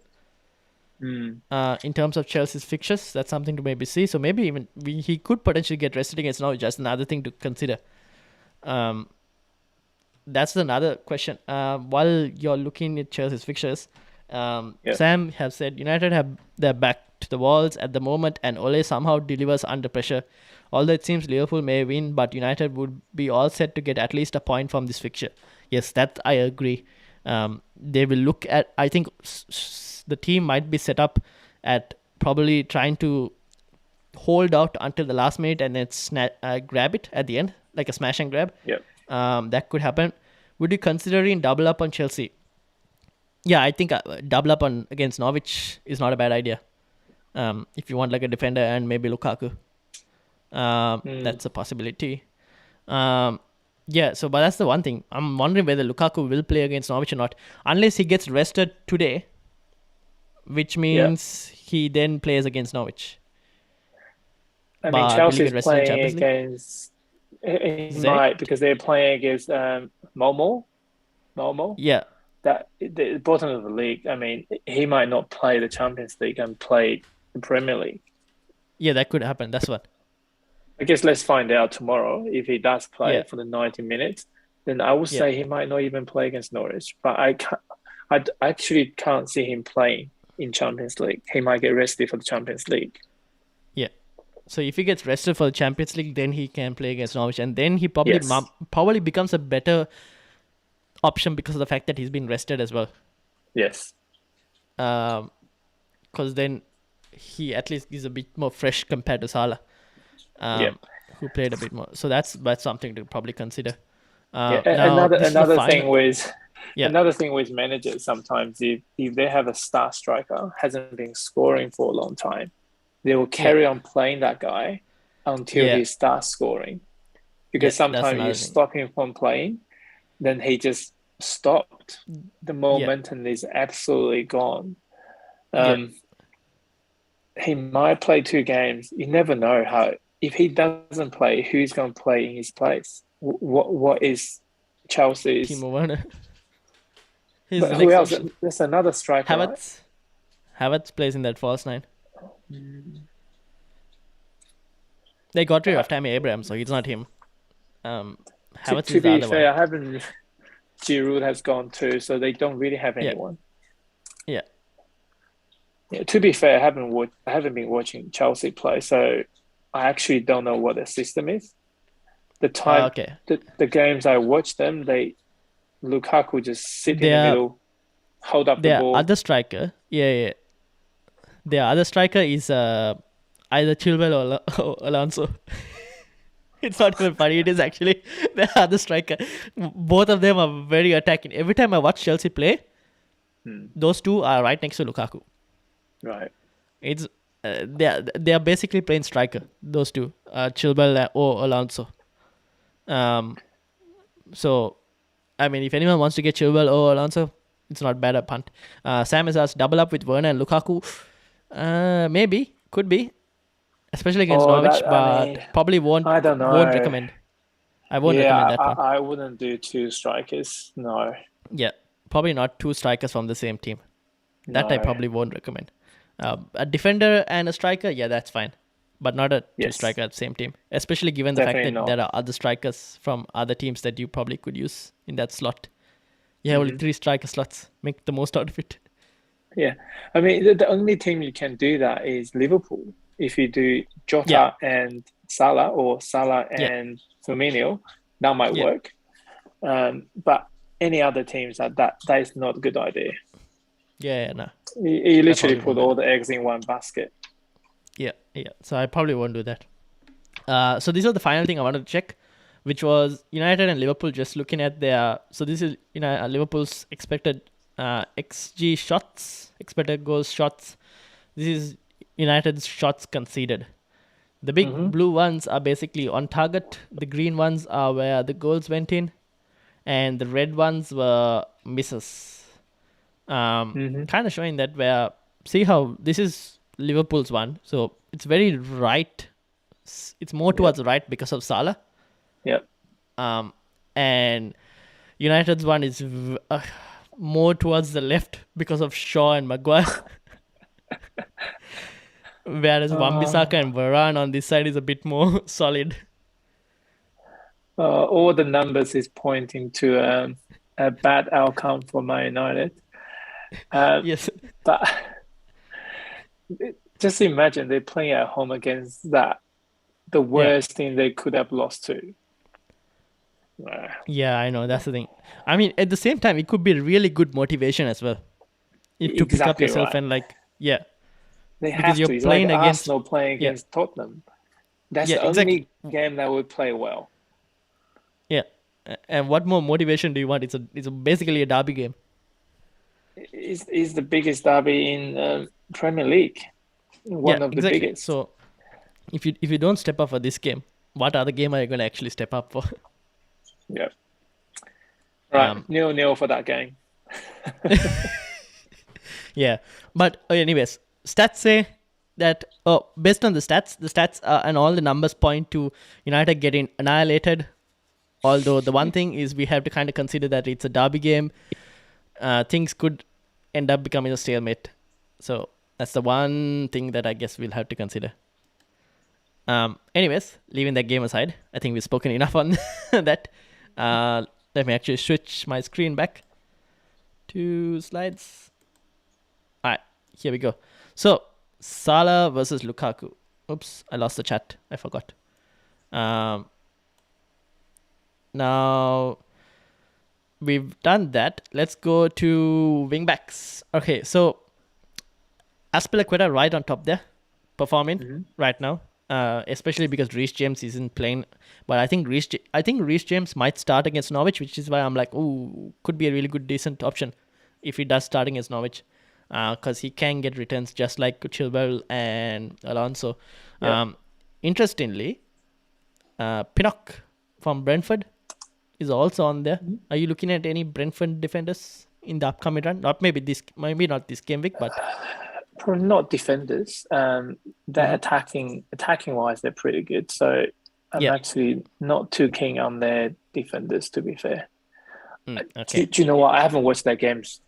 A: In terms of Chelsea's fixtures, that's something to maybe see. So maybe even he could potentially get rested against Norwich. Just another thing to consider. That's another question. While you're looking at Chelsea's fixtures, Sam have said United have their back to the walls at the moment, and Ole somehow delivers under pressure. Although it seems Liverpool may win, but United would be all set to get at least a point from this fixture. Yes, that I agree. They will look at. I think the team might be set up at probably trying to hold out until the last minute and then grab it at the end, like a smash and grab.
B: Yep.
A: That could happen. Would you consider double up on Chelsea? Yeah, I think double up against Norwich is not a bad idea. If you want like a defender and maybe Lukaku, that's a possibility. But that's the one thing. I'm wondering whether Lukaku will play against Norwich or not, unless he gets rested today, which means he then plays against Norwich.
B: I mean, Chelsea's playing against. He might, because they're playing against Malmo.
A: Yeah.
B: That the bottom of the league. I mean, he might not play the Champions League and play the Premier League.
A: Yeah, that could happen. That's what.
B: I guess let's find out tomorrow if he does play for the 90 minutes. Then I would say he might not even play against Norwich. But I actually can't see him playing in Champions League. He might get rested for the Champions League.
A: Yeah. So if he gets rested for the Champions League, then he can play against Norwich, and then he probably becomes a better option because of the fact that he's been rested as well.
B: Yes.
A: Because then he at least is a bit more fresh compared to Salah, who played a bit more. So that's something to probably consider.
B: Another thing with managers, sometimes if they have a star striker hasn't been scoring for a long time, they will carry on playing that guy until he starts scoring. Because sometimes you stop him from playing, then he just stopped. The momentum is absolutely gone. He might play 2 games. You never know how. If he doesn't play, who's going to play in his place? What is Chelsea's?
A: Timo Werner.
B: Who else? There's another striker.
A: Havertz plays in that false 9. They got rid of Tammy Abraham, so it's not him. Havertz
B: To
A: is the
B: be
A: other one.
B: fair, I haven't. Giroud has gone too, so they don't really have anyone.
A: Yeah.
B: Yeah. To be fair, I haven't been watching Chelsea play, so I actually don't know what their system is. The games I watch them, Lukaku just sit in the middle, hold up the ball.
A: Other striker, their other striker is either Chilwell or Alonso. It's not even funny. It is actually the other striker. Both of them are very attacking. Every time I watch Chelsea play, those two are right next to Lukaku.
B: Right.
A: It's they are basically playing striker. Those two, Chilwell or Alonso. So, I mean, if anyone wants to get Chilwell or Alonso, it's not bad a punt. Sam has asked double up with Werner and Lukaku. Maybe, could be, especially against Norwich, but probably won't.
B: I don't know.
A: Won't recommend. I won't recommend that one.
B: I wouldn't do two strikers. No.
A: Yeah, probably not two strikers from the same team. That I probably won't recommend. A defender and a striker, yeah, that's fine. But not a two striker at the same team. Especially given the fact that there are other strikers from other teams that you probably could use in that slot. You have only 3 striker slots. Make the most out of it.
B: Yeah. I mean, the only team you can do that is Liverpool. If you do Jota and Salah or Salah and Firmino, that might work. But any other teams, that is not a good idea.
A: Yeah, no.
B: You literally put all the eggs in one basket.
A: Yeah. So I probably won't do that. So this was the final thing I wanted to check, which was United and Liverpool. Just looking at their, so this is Liverpool's expected XG shots, expected goals shots. This is United's shots conceded. The big blue ones are basically on target. The green ones are where the goals went in, and the red ones were misses. Kind of showing that where, see how this is Liverpool's one, so it's very right. It's more towards right because of Salah.
B: Yep.
A: And United's one is more towards the left because of Shaw and Maguire. Whereas Wan-Bissaka and Varane on this side is a bit more solid.
B: All the numbers is pointing to a bad outcome for Man United.
A: Yes.
B: But just imagine they're playing at home against the worst thing they could have lost to.
A: Yeah, I know. That's the thing. I mean, at the same time, it could be really good motivation as well. To pick up yourself and
B: They have to. It's playing like against Arsenal playing against Tottenham. That's the only game that would play well.
A: Yeah, and what more motivation do you want? It's basically a derby game.
B: It's the biggest derby in Premier League. One of the biggest.
A: So, if you don't step up for this game, what other game are you going to actually step up for?
B: Yeah. Right, 0-0 for that game.
A: Yeah, but anyways, stats say that based on the stats and all the numbers point to United getting annihilated. Although the one thing is we have to kind of consider that it's a derby game. Things could end up becoming a stalemate. So that's the one thing that I guess we'll have to consider. Anyways, leaving that game aside, I think we've spoken enough on that. Let me actually switch my screen back to slides. All right, here we go. So, Salah versus Lukaku. Oops, I lost the chat. I forgot. Now, we've done that. Let's go to wingbacks. Okay, so Aspilicueta right on top there, performing right now. Especially because Reece James isn't playing, but I think Reece James might start against Norwich, which is why I'm like, could be a really good, decent option if he does start against Norwich, because he can get returns just like Chilwell and Alonso. Yeah. Interestingly, Pinnock from Brentford is also on there. Are you looking at any Brentford defenders in the upcoming run? Maybe not this game week, but.
B: Probably not defenders. They're attacking wise, they're pretty good. So I'm actually not too keen on their defenders, to be fair.
A: Okay.
B: Do you know what? I haven't watched their games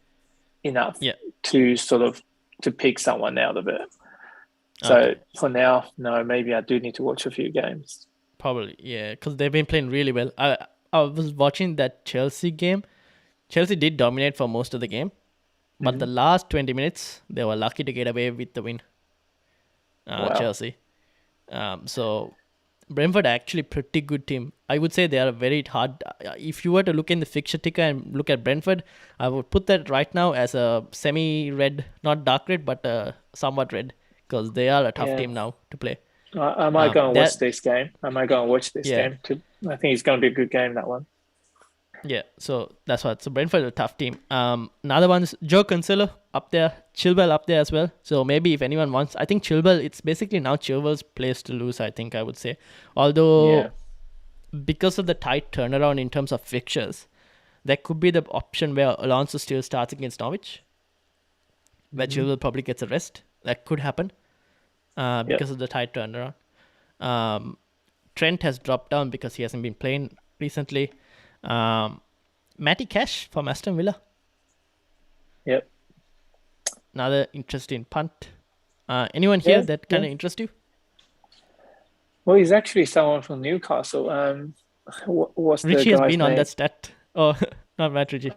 B: enough to sort of to pick someone out of it. So for now, no, maybe I do need to watch a few games.
A: Probably, yeah, because they've been playing really well. I was watching that Chelsea game. Chelsea did dominate for most of the game, but the last 20 minutes, they were lucky to get away with the win.
B: Wow.
A: Chelsea. So Brentford are actually pretty good team. I would say they are very hard. If you were to look in the fixture ticker and look at Brentford, I would put that right now as a semi-red, not dark red, but somewhat red, because they are a tough team now to play.
B: I might go and watch this game. Game too. I think it's going to be a good game, that one.
A: Yeah, so that's what. So Brentford is a tough team. Another one is Joe Cancelo up there, Chilwell up there as well. So maybe if anyone wants, I think Chilwell, it's basically now Chilwell's place to lose, I think I would say. Although, because of the tight turnaround in terms of fixtures, there could be the option where Alonso still starts against Norwich, where Chilwell probably gets a rest. That could happen because of the tight turnaround. Trent has dropped down because he hasn't been playing recently. Matty Cash from Aston Villa.
B: Yep.
A: Another interesting punt. Anyone here that kind of interests you?
B: Well, he's actually someone from Newcastle. What's
A: Richie
B: the
A: has been
B: name?
A: on that stat. Oh, not Matt Ritchie.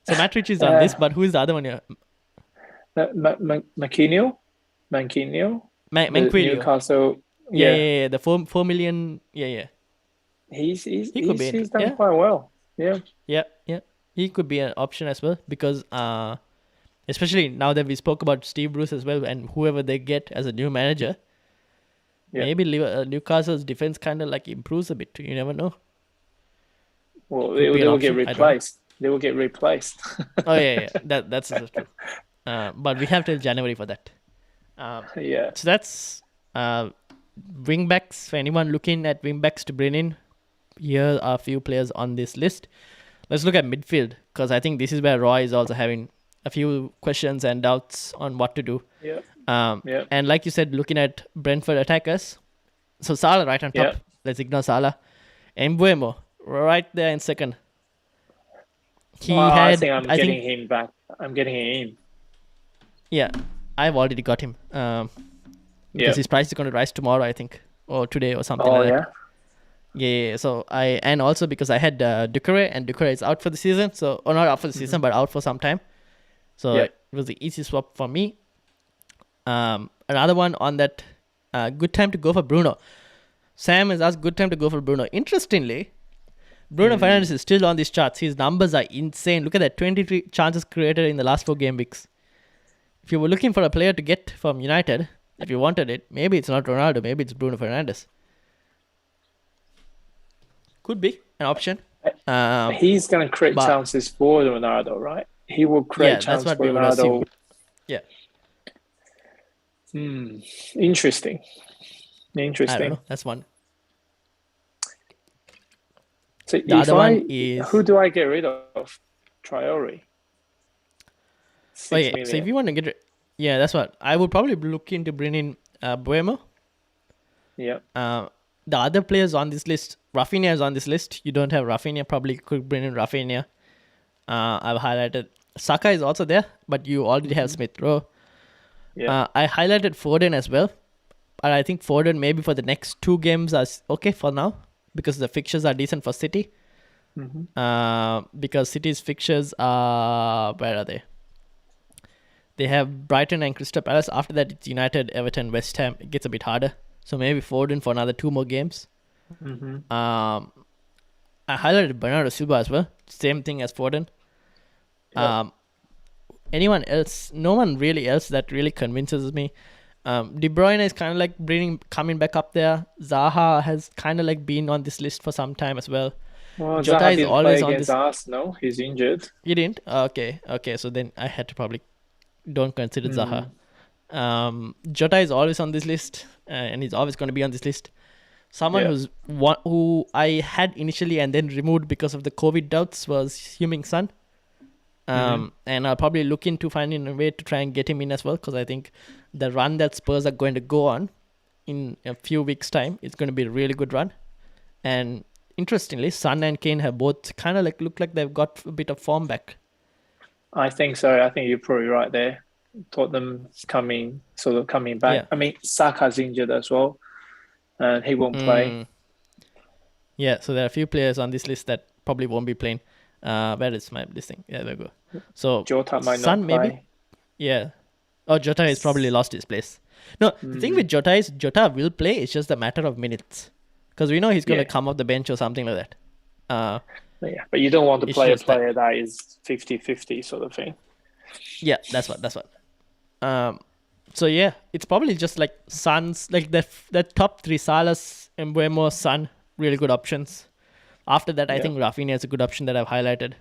A: So Matt Ritchie is on this, but who is the other one here?
B: Manquinho? Newcastle.
A: Yeah. The 4 million. Yeah.
B: He's done quite well. Yeah.
A: He could be an option as well because especially now that we spoke about Steve Bruce as well and whoever they get as a new manager, maybe Newcastle's defense kind of like improves a bit. You never know.
B: Well, they will get replaced. They will get replaced.
A: Oh yeah. That's true. But we have till January for that. So that's wingbacks. For anyone looking at wingbacks to bring in, here are a few players on this list. Let's look at midfield because I think this is where Roy is also having a few questions and doubts on what to do. And like you said, looking at Brentford attackers, so Salah right on top. Let's ignore Salah. Mbeumo right there in second.
B: I think I'm getting him back. I'm getting him in.
A: Yeah, I've already got him because his price is going to rise tomorrow, I think, or today or something like that. Yeah. So and also because I had Ducouré, and Ducouré is out for the season. So, or not out for the season, but out for some time. So it was the easy swap for me. Another one on that, good time to go for Bruno. Sam has asked good time to go for Bruno. Interestingly, Bruno Fernandes is still on these charts. His numbers are insane. Look at that, 23 chances created in the last 4 game weeks. If you were looking for a player to get from United, if you wanted it, maybe it's not Ronaldo, maybe it's Bruno Fernandes. Could be an option.
B: He's going to create chances for Ronaldo, right? He will create chances for Ronaldo.
A: Yeah.
B: Interesting.
A: I don't know. That's one.
B: So the other one is... Who do I get rid of? Traore.
A: So if you want to get rid... Yeah, that's what. I would probably look into bringing Mbeumo.
B: Yeah.
A: The other players on this list, Rafinha is on this list. You don't have Rafinha, probably could bring in Rafinha. I've highlighted Saka is also there, but you already have Smith Rowe.
B: Yeah.
A: I highlighted Foden as well, but I think Foden maybe for the next 2 games are okay for now because the fixtures are decent for City. Because City's fixtures are, where are they? They have Brighton and Crystal Palace. After that, it's United, Everton, West Ham. It gets a bit harder. So maybe Foden for another 2 more games. I highlighted Bernardo Silva as well. Same thing as Foden. Anyone else? No one really else that really convinces me. De Bruyne is kind of like coming back up there. Zaha has kind of like been on this list for some time as well.
B: Well, Jota is always on this. Arsenal. He's injured.
A: You didn't? Okay. So then I had to probably don't consider Zaha. Jota is always on this list, and he's always going to be on this list. Someone who I had initially and then removed because of the COVID doubts was Heung-min Son. And I'll probably look into finding a way to try and get him in as well because I think the run that Spurs are going to go on in a few weeks' time is going to be a really good run. And interestingly, Son and Kane have both kind of like look like they've got a bit of form back.
B: I think so. I think you're probably right there. Tottenham's coming back.
A: Yeah.
B: I mean, Saka's injured as well, and he won't play.
A: Yeah, so there are a few players on this list that probably won't be playing. Where is my listing? Yeah, there we go. So
B: Jota might
A: Son
B: not play.
A: Maybe. Yeah. Oh, Jota has probably lost his place. No, the thing with Jota is Jota will play. It's just a matter of minutes, because we know he's going to come off the bench or something like that.
B: Yeah, but you don't want to play a player that is 50-50 sort of thing.
A: Yeah, that's what. So yeah, it's probably just like Son's, like the top three: Salah, Mbeumo, Son, really good options. After that, I think Rafinha is a good option that I've highlighted.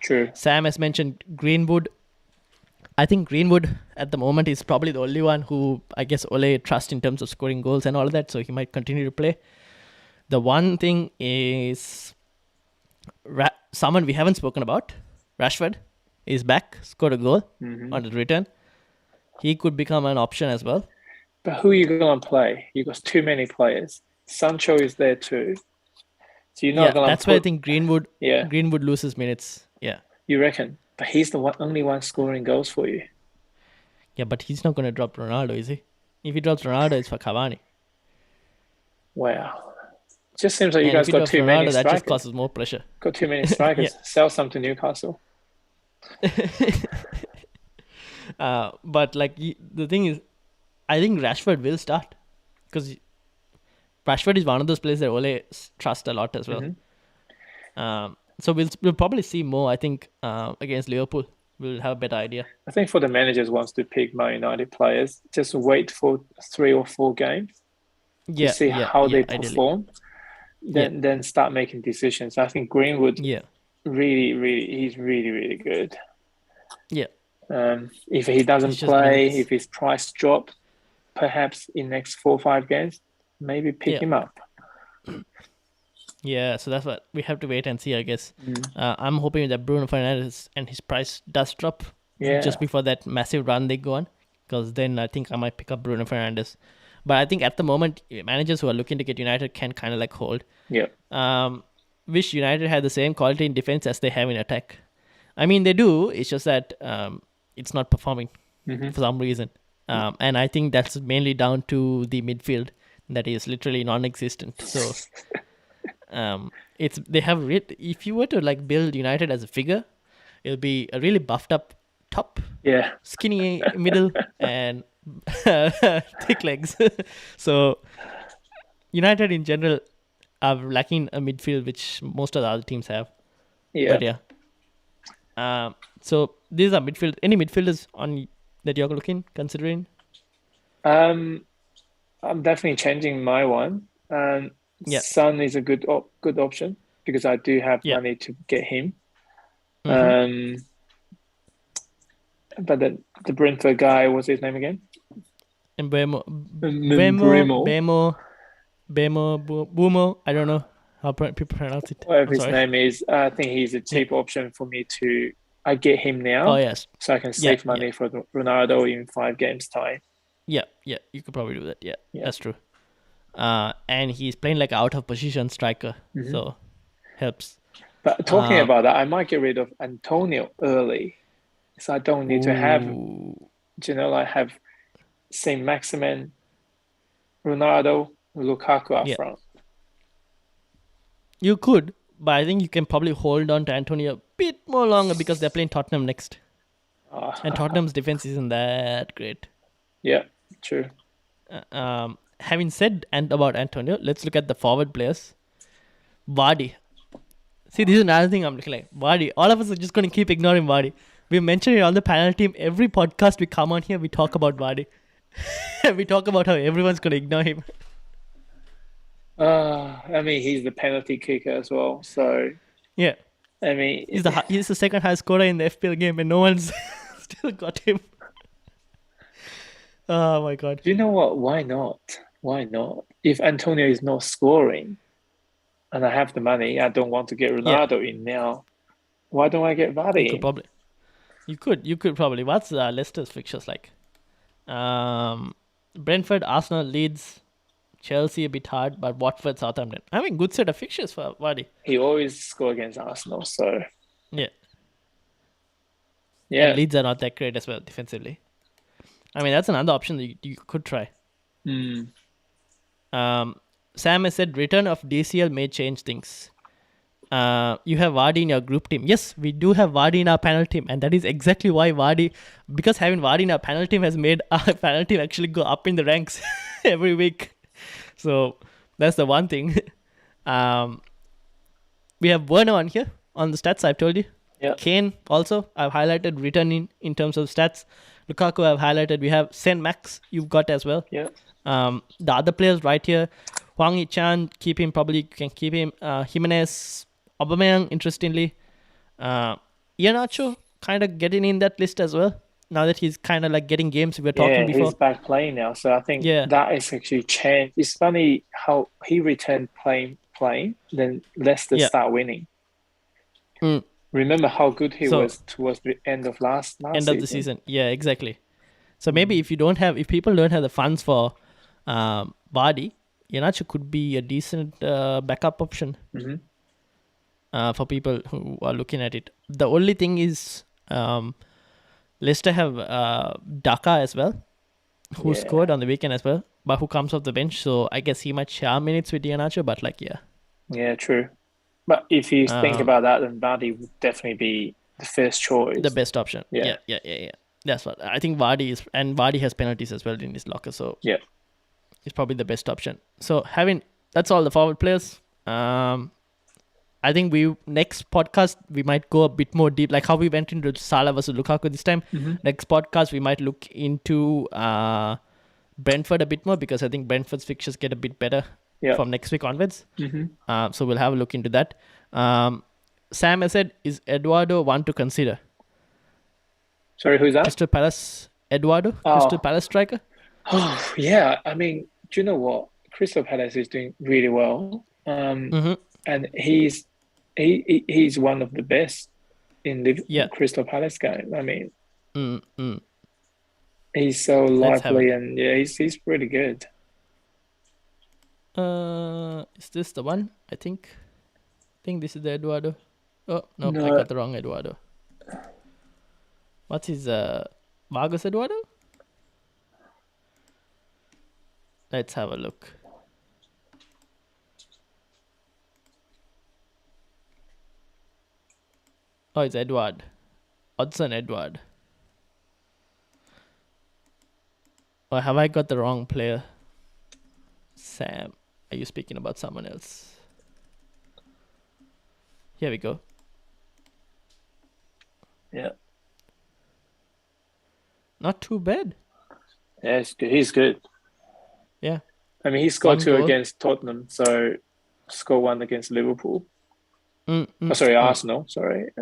B: True.
A: Sam has mentioned Greenwood. I think Greenwood at the moment is probably the only one who I guess Ole trusts in terms of scoring goals and all of that, so he might continue to play. The one thing is someone we haven't spoken about, Rashford, is back, scored a goal on the return. He could become an option as well.
B: But who are you going to play? You've got too many players. Sancho is there too. So you're not going to
A: that's why I think Greenwood loses minutes. Yeah.
B: You reckon? But he's the only one scoring goals for you.
A: Yeah, but he's not going to drop Ronaldo, is he? If he drops Ronaldo, it's for Cavani.
B: Wow. It just seems like you guys got too many strikers.
A: That just causes more pressure.
B: Got too many strikers. Sell some to Newcastle.
A: But like the thing is, I think Rashford will start, because Rashford is one of those players that Ole trusts a lot as well. So we'll probably see more, I think, against Liverpool. We'll have a better idea.
B: I think for the managers wants to pick Man United players, just wait for 3 or 4 games to see how they perform. Then start making decisions. I think Greenwood, he's really, really good.
A: Yeah.
B: If he doesn't play, if his price drops, perhaps in next 4 or 5 games, maybe pick him up.
A: Yeah, so that's what we have to wait and see, I guess. I'm hoping that Bruno Fernandes and his price does drop just before that massive run they go on, because then I think I might pick up Bruno Fernandes. But I think at the moment, managers who are looking to get United can kind of like hold.
B: Yeah.
A: Wish United had the same quality in defense as they have in attack. I mean, they do. It's just that it's not performing for some reason. And I think that's mainly down to the midfield that is literally non-existent. So if you were to like build United as a figure, it'll be a really buffed up top, skinny middle, and thick legs. So United in general are lacking a midfield, which most of the other teams have. So these are midfield. Any midfielders on that you're considering?
B: I'm definitely changing my one. Son is a good option because I do have money to get him. But the Brentford guy, what's his name again?
A: Bemo. I don't know how people pronounce it.
B: Whatever his name is, I think he's a cheap option for me to. I get him now.
A: Oh yes.
B: So I can save money for Ronaldo in 5 games time.
A: Yeah, you could probably do that. Yeah. That's true. And he's playing like out of position striker, so helps.
B: But talking about that, I might get rid of Antonio early, so I don't need to have, have Saint-Maximin, Ronaldo, Lukaku up front.
A: You could, but I think you can probably hold on to Antonio a bit more longer because they're playing Tottenham next, and Tottenham's defense isn't that great.
B: Yeah, true.
A: Having said about Antonio, let's look at the forward players. Vardy. See, this is another thing I'm looking like. Vardy. All of us are just going to keep ignoring Vardy. We mentioned it on the panel team. Every podcast we come on here, we talk about Vardy. We talk about how everyone's going to ignore him.
B: I mean, he's the penalty kicker as well. So
A: yeah,
B: I mean,
A: he's the second highest scorer in the FPL game, and no one's still got him. Oh my god!
B: Do you know what? Why not? Why not? If Antonio is not scoring, and I have the money, I don't want to get Ronaldo in now. Why don't I get Vardy in?
A: You could probably. What's Leicester's fixtures like? Brentford, Arsenal, Leeds, Chelsea a bit hard, but Watford, Southampton. I mean, good set of fixtures for Vardy.
B: He always scores against Arsenal, so
A: yeah.
B: And
A: Leeds are not that great as well defensively. I mean, that's another option that you could try.
B: Mm.
A: Sam has said return of DCL may change things. You have Vardy in your group team. Yes, we do have Vardy in our panel team, and that is exactly why because having Vardy in our panel team has made our panel team actually go up in the ranks every week. So that's the one thing. We have Werner on here on the stats, I've told you.
B: Yeah.
A: Kane also, I've highlighted returning in terms of stats. Lukaku, I've highlighted. We have Sen Max, you've got as well.
B: Yeah.
A: The other players right here, Hwang Hee-chan, can keep him. Jimenez, Aubameyang, interestingly. Iheanacho, kind of getting in that list as well. Now that he's kind of like getting games we were talking before.
B: He's back playing now. So I think that is actually changed. It's funny how he returned playing, then Leicester start winning. Remember how good he was towards the end of last season.
A: Of the season. Yeah, exactly. So maybe if people don't have the funds for Vardy, Iheanacho could be a decent backup option for people who are looking at it. The only thing is Leicester have Daka as well, who scored on the weekend as well, but who comes off the bench. So I guess he might share minutes with Iheanacho, but
B: Yeah, true. But if you think about that, then Vardy would definitely be the first choice.
A: The best option. Yeah. That's what I think. Vardy has penalties as well in his locker, so it's probably the best option. So that's all the forward players. I think next podcast we might go a bit more deep, like how we went into Salah versus Lukaku this time. Next podcast we might look into Brentford a bit more, because I think Brentford's fixtures get a bit better from next week onwards. So we'll have a look into that. Sam has said, is Eduardo one to consider?
B: Sorry, who's that?
A: Crystal Palace, Eduardo, Crystal Palace striker.
B: Oh yeah, I mean, do you know what? Crystal Palace is doing really well, and he's one of the best in the Crystal Palace game. I mean, he's so lively, and he's pretty good.
A: Is this the one? I think this is the Eduardo. Oh no, I got the wrong Eduardo. What's his Vargas Eduardo? Let's have a look. Oh, it's Edward. Odson Edward. Or have I got the wrong player? Sam, are you speaking about someone else? Here we go.
B: Yeah.
A: Not too bad.
B: Yeah, he's good.
A: Yeah.
B: I mean, he scored 2 against Tottenham, so score 1 against Liverpool. Arsenal. Sorry.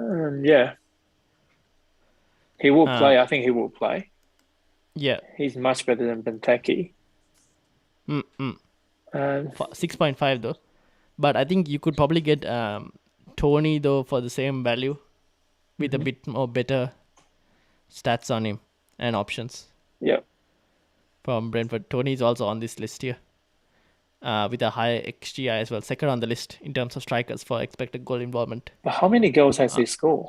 B: He will play. I think he will play.
A: Yeah.
B: He's much better than Benteke.
A: 6.5 though. But I think you could probably get Tony though for the same value with a bit more better stats on him and options.
B: Yeah.
A: From Brentford. Tony is also on this list here. With a high XGI as well. Second on the list in terms of strikers for expected goal involvement.
B: But how many goals has he scored?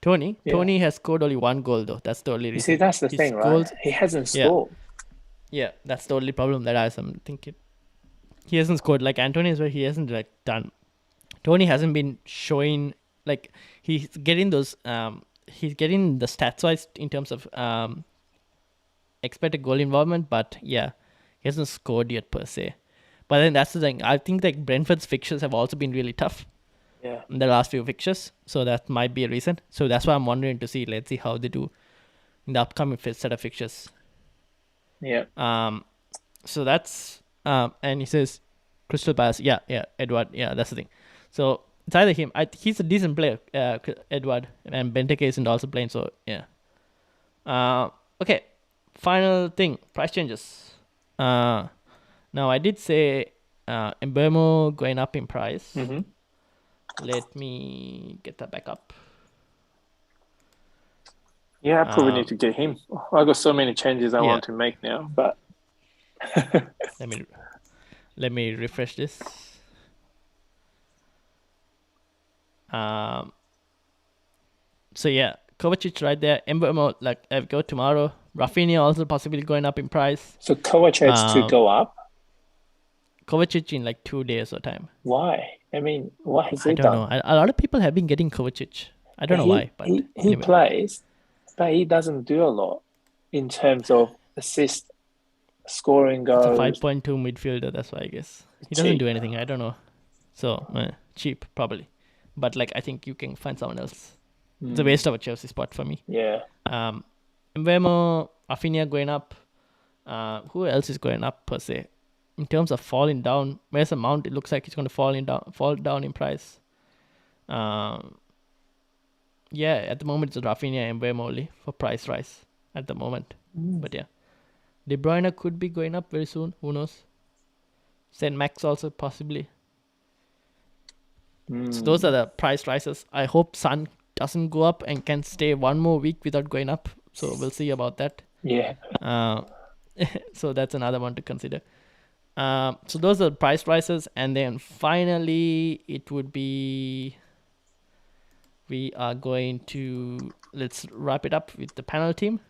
A: Tony has scored only 1 goal though. That's the only reason.
B: See, that's the thing, right? He hasn't scored.
A: Yeah, that's the only problem that I'm thinking. He hasn't scored. Like Anthony as well, he hasn't done. Tony hasn't been showing, he's getting those, he's getting the stats wise in terms of expected goal involvement, but he hasn't scored yet per se. But then that's the thing. I think Brentford's fixtures have also been really tough.
B: Yeah.
A: In the last few fixtures. So that might be a reason. So that's why I'm wondering let's see how they do in the upcoming set of fixtures.
B: Yeah.
A: So that's and he says Crystal Palace. Yeah, Edward. Yeah, that's the thing. So it's either him. He's a decent player, Edward, and Benteke isn't also playing. So yeah. Okay. Final thing. Price changes. Now I did say Mbeumo going up in price. Let me get that back up.
B: Yeah, I probably need to get him. I got so many changes I want to make now, but
A: let me refresh this. So yeah, Kovacic right there. Mbeumo, I go tomorrow. Rafinha also possibly going up in price.
B: So Kovacic to go up?
A: Kovacic in like 2 days or time.
B: Why? I mean, what has he
A: done? I don't know. A lot of people have been getting Kovacic. I don't know why, but
B: he
A: anyway.
B: plays, but he doesn't do a lot in terms of assist, scoring goals.
A: It's a 5.2 midfielder, that's why I guess. He doesn't do anything, I don't know. So, cheap, probably. But like, I think you can find someone else. It's a waste of a Chelsea spot for me.
B: Yeah.
A: Mbemo, Rafinha going up. Who else is going up per se? In terms of falling down, where's the Mount? It looks like it's going to fall down in price. Yeah, at the moment it's Rafinha and Mbemo only for price rise at the moment. But yeah, De Bruyne could be going up very soon. Who knows? Saint Max also possibly. So those are the price rises. I hope Son doesn't go up and can stay one more week without going up. So we'll see about that.
B: Yeah.
A: So that's another one to consider. So those are the price rises. And then finally, it would be... We are going to... Let's wrap it up with the panel team.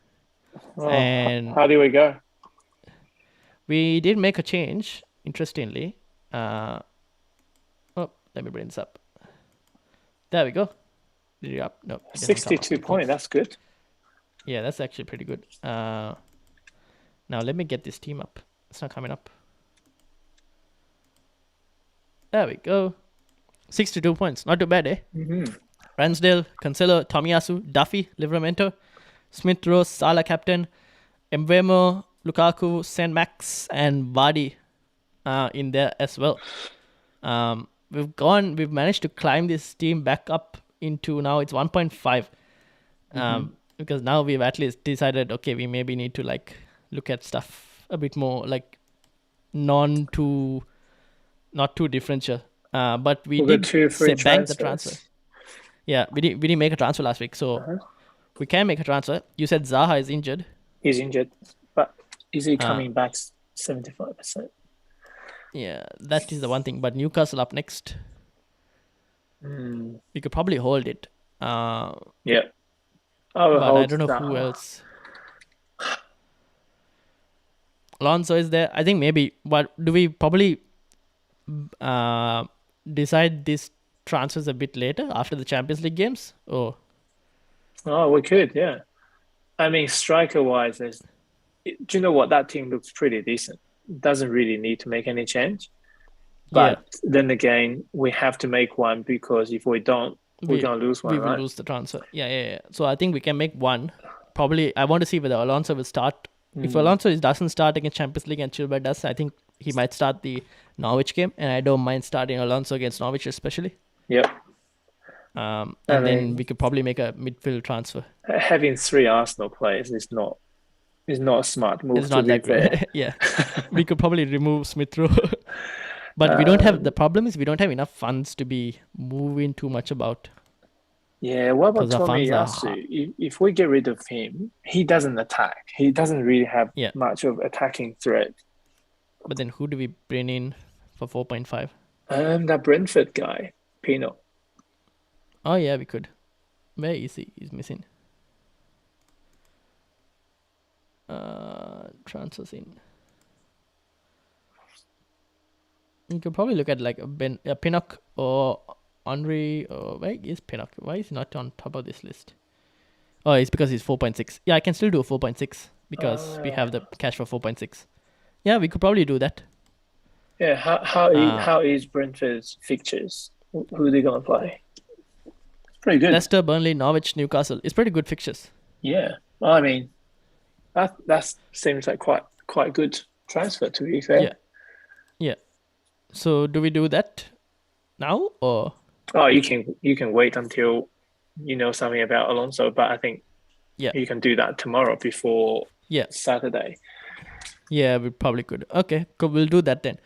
A: And
B: how do we go?
A: We did make a change, interestingly. Let me bring this up. There we go. Did you up? No.
B: 62 points. That's good.
A: Yeah, that's actually pretty good. Now let me get this team up. It's not coming up. There we go. 62 points. Not too bad, eh?
B: Mm-hmm.
A: Ramsdale, Cancelo, Tomiyasu, Duffy, Livramento, Smith Rowe, Salah captain, Mbeumo, Lukaku, Saint Max, and Vardy in there as well. We've managed to climb this team back up into now it's 1.5. Because now we've at least decided, okay, we maybe need to like look at stuff a bit more like not too differential. But we did bank the transfer. Yeah, we didn't make a transfer last week, so we can make a transfer. You said Zaha is injured.
B: He's injured, but is he coming back 75%?
A: Yeah, that is the one thing. But Newcastle up next. We could probably hold it.
B: Yeah.
A: But I don't know who else. Alonso is there. I think maybe. What do we probably decide these transfers a bit later after the Champions League games? Oh,
B: we could. Yeah. I mean, striker-wise, do you know what? That team looks pretty decent. Doesn't really need to make any change. But then again, we have to make one because if we don't, we're going to lose one,
A: we will lose the transfer. Yeah. So I think we can make one. Probably, I want to see whether Alonso will start. If Alonso doesn't start against Champions League and Chilwell does, I think he might start the Norwich game. And I don't mind starting Alonso against Norwich especially.
B: Yep.
A: And then we could probably make a midfield transfer.
B: Having 3 Arsenal players is not a smart move.
A: It's not that great. Yeah. We could probably remove Smith Rowe. But we don't have, the problem is we don't have enough funds to be moving too much about.
B: Yeah, what about Tomiyasu? If we get rid of him, he doesn't attack. He doesn't really have much of attacking threat.
A: But then who do we bring in for 4.5?
B: That Brentford guy, Pino.
A: Oh yeah, we could. Where is he? He's missing. Transfers in. You could probably look at like a Pinnock or Henry. Or where is Pinnock? Why is he not on top of this list? Oh, it's because he's 4.6. Yeah, I can still do a 4.6 because we have the cash for 4.6. Yeah, we could probably do that.
B: Yeah, how is Brentford's fixtures? Who are they going to play? It's pretty good.
A: Leicester, Burnley, Norwich, Newcastle. It's pretty good fixtures.
B: Yeah, well, I mean, that seems like quite good transfer, to be fair.
A: Yeah. So do we do that now or?
B: Oh, you can wait until you know something about Alonso, but I think you can do that tomorrow before Saturday.
A: Yeah, we probably could. Okay, cool. We'll do that then.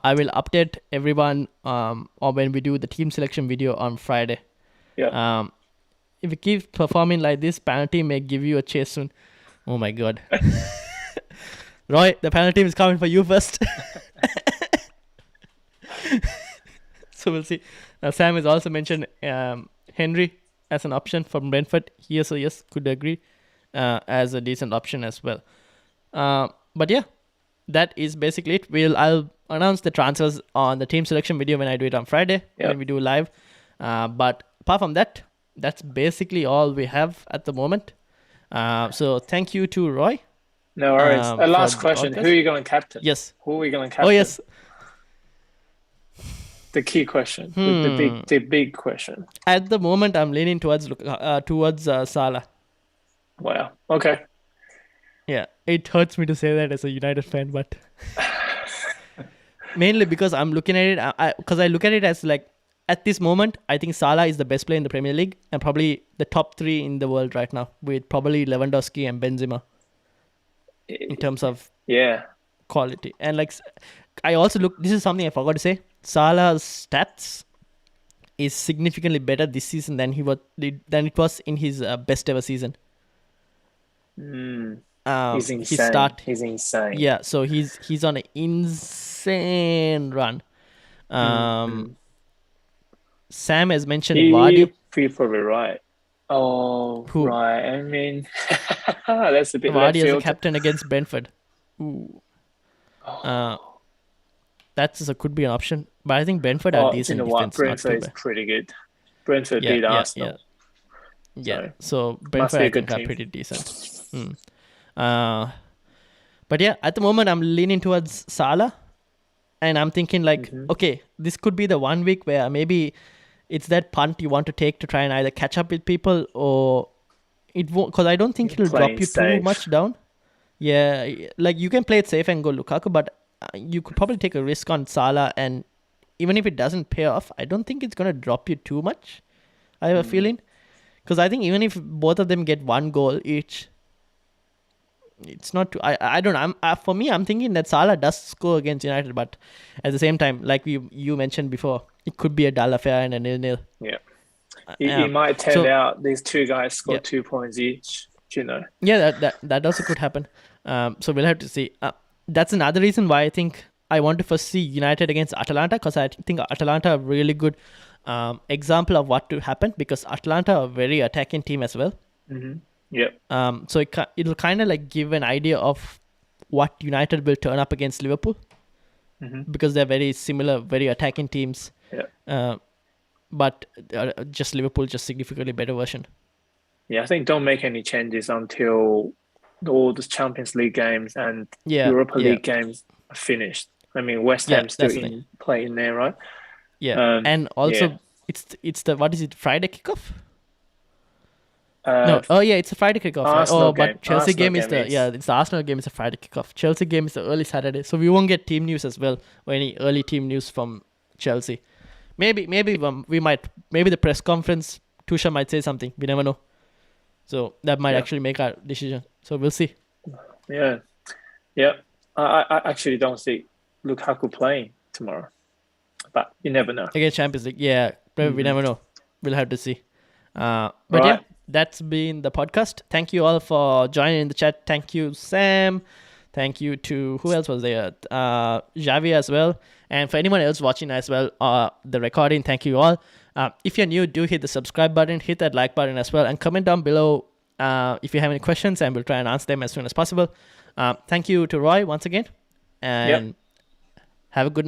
A: I will update everyone or when we do the team selection video on Friday.
B: Yeah.
A: If we keep performing like this, penalty may give you a chase soon. Oh my god. Roy, the penalty is coming for you first. So we'll see. Sam has also mentioned Henry as an option from Brentford. Yes, could agree. as a decent option as well. But yeah, that is basically it. I'll announce the transfers on the team selection video when I do it on Friday, when we do live. But apart from that, that's basically all we have at the moment. So thank you to Roy.
B: No worries. A last question. Who are you going to captain?
A: Yes.
B: Who are you going to captain?
A: Oh, yes.
B: The key question. The big question.
A: At the moment, I'm leaning towards Salah.
B: Wow. Okay.
A: Yeah. It hurts me to say that as a United fan, but mainly because I'm looking at it, because I look at it as like, at this moment, I think Salah is the best player in the Premier League and probably the top 3 in the world right now, with probably Lewandowski and Benzema in terms of quality. And like, I also this is something I forgot to say. Salah's stats is significantly better this season than it was in his best ever season.
B: He's insane. He's insane.
A: Yeah, so he's on an insane run. Sam has mentioned Vardy.
B: You're probably right. Oh, who? Right. I mean, that's a bit.
A: Vardy as a captain against Brentford. Ooh. Could be an option, but I think Brentford are decent.
B: You know what? Brentford is pretty good. Brentford beat Arsenal.
A: Yeah. So Brentford I think are pretty decent. But yeah, at the moment I'm leaning towards Salah, and I'm thinking like, okay, this could be the 1 week where maybe it's that punt you want to take to try and either catch up with people, or it won't, because I don't think it'll drop you too much down. Yeah, like you can play it safe and go Lukaku, but you could probably take a risk on Salah, and even if it doesn't pay off, I don't think it's going to drop you too much. I have a feeling, because I think even if both of them get 1 goal each, it's not too, I don't know. For me, I'm thinking that Salah does score against United, but at the same time, like you mentioned before, it could be a dull affair and a 0-0.
B: Yeah. It might turn out these 2 guys score 2 points each, you know.
A: Yeah, that also could happen. So we'll have to see. That's another reason why I think I want to first see United against Atalanta, because I think Atalanta are a really good example of what to happen, because Atalanta are a very attacking team as well. So it'll kind of like give an idea of what United will turn up against Liverpool, because they're very similar, very attacking teams. But just Liverpool, just significantly better version.
B: Yeah, I think don't make any changes until all the Champions League games and Europa League games are finished. I mean, West Ham's still playing there, right?
A: Yeah, and also it's the, what is it, Friday kickoff? It's a Friday kickoff. Right? But Chelsea game is it's the Arsenal game is a Friday kickoff. Chelsea game is the early Saturday, so we won't get team news as well, or any early team news from Chelsea. Maybe the press conference, Tuchel might say something. We never know. So that might actually make our decision. So we'll see.
B: Yeah. I actually don't see Lukaku playing tomorrow, but you never know.
A: Against Champions League, we never know. We'll have to see. But that's been the podcast. Thank you all for joining in the chat. Thank you, Sam. Thank you to, who else was there? Javi as well. And for anyone else watching as well, the recording, thank you all. If you're new, do hit the subscribe button, hit that like button as well, and comment down below if you have any questions, and we'll try and answer them as soon as possible. Thank you to Roy once again, and have a good night.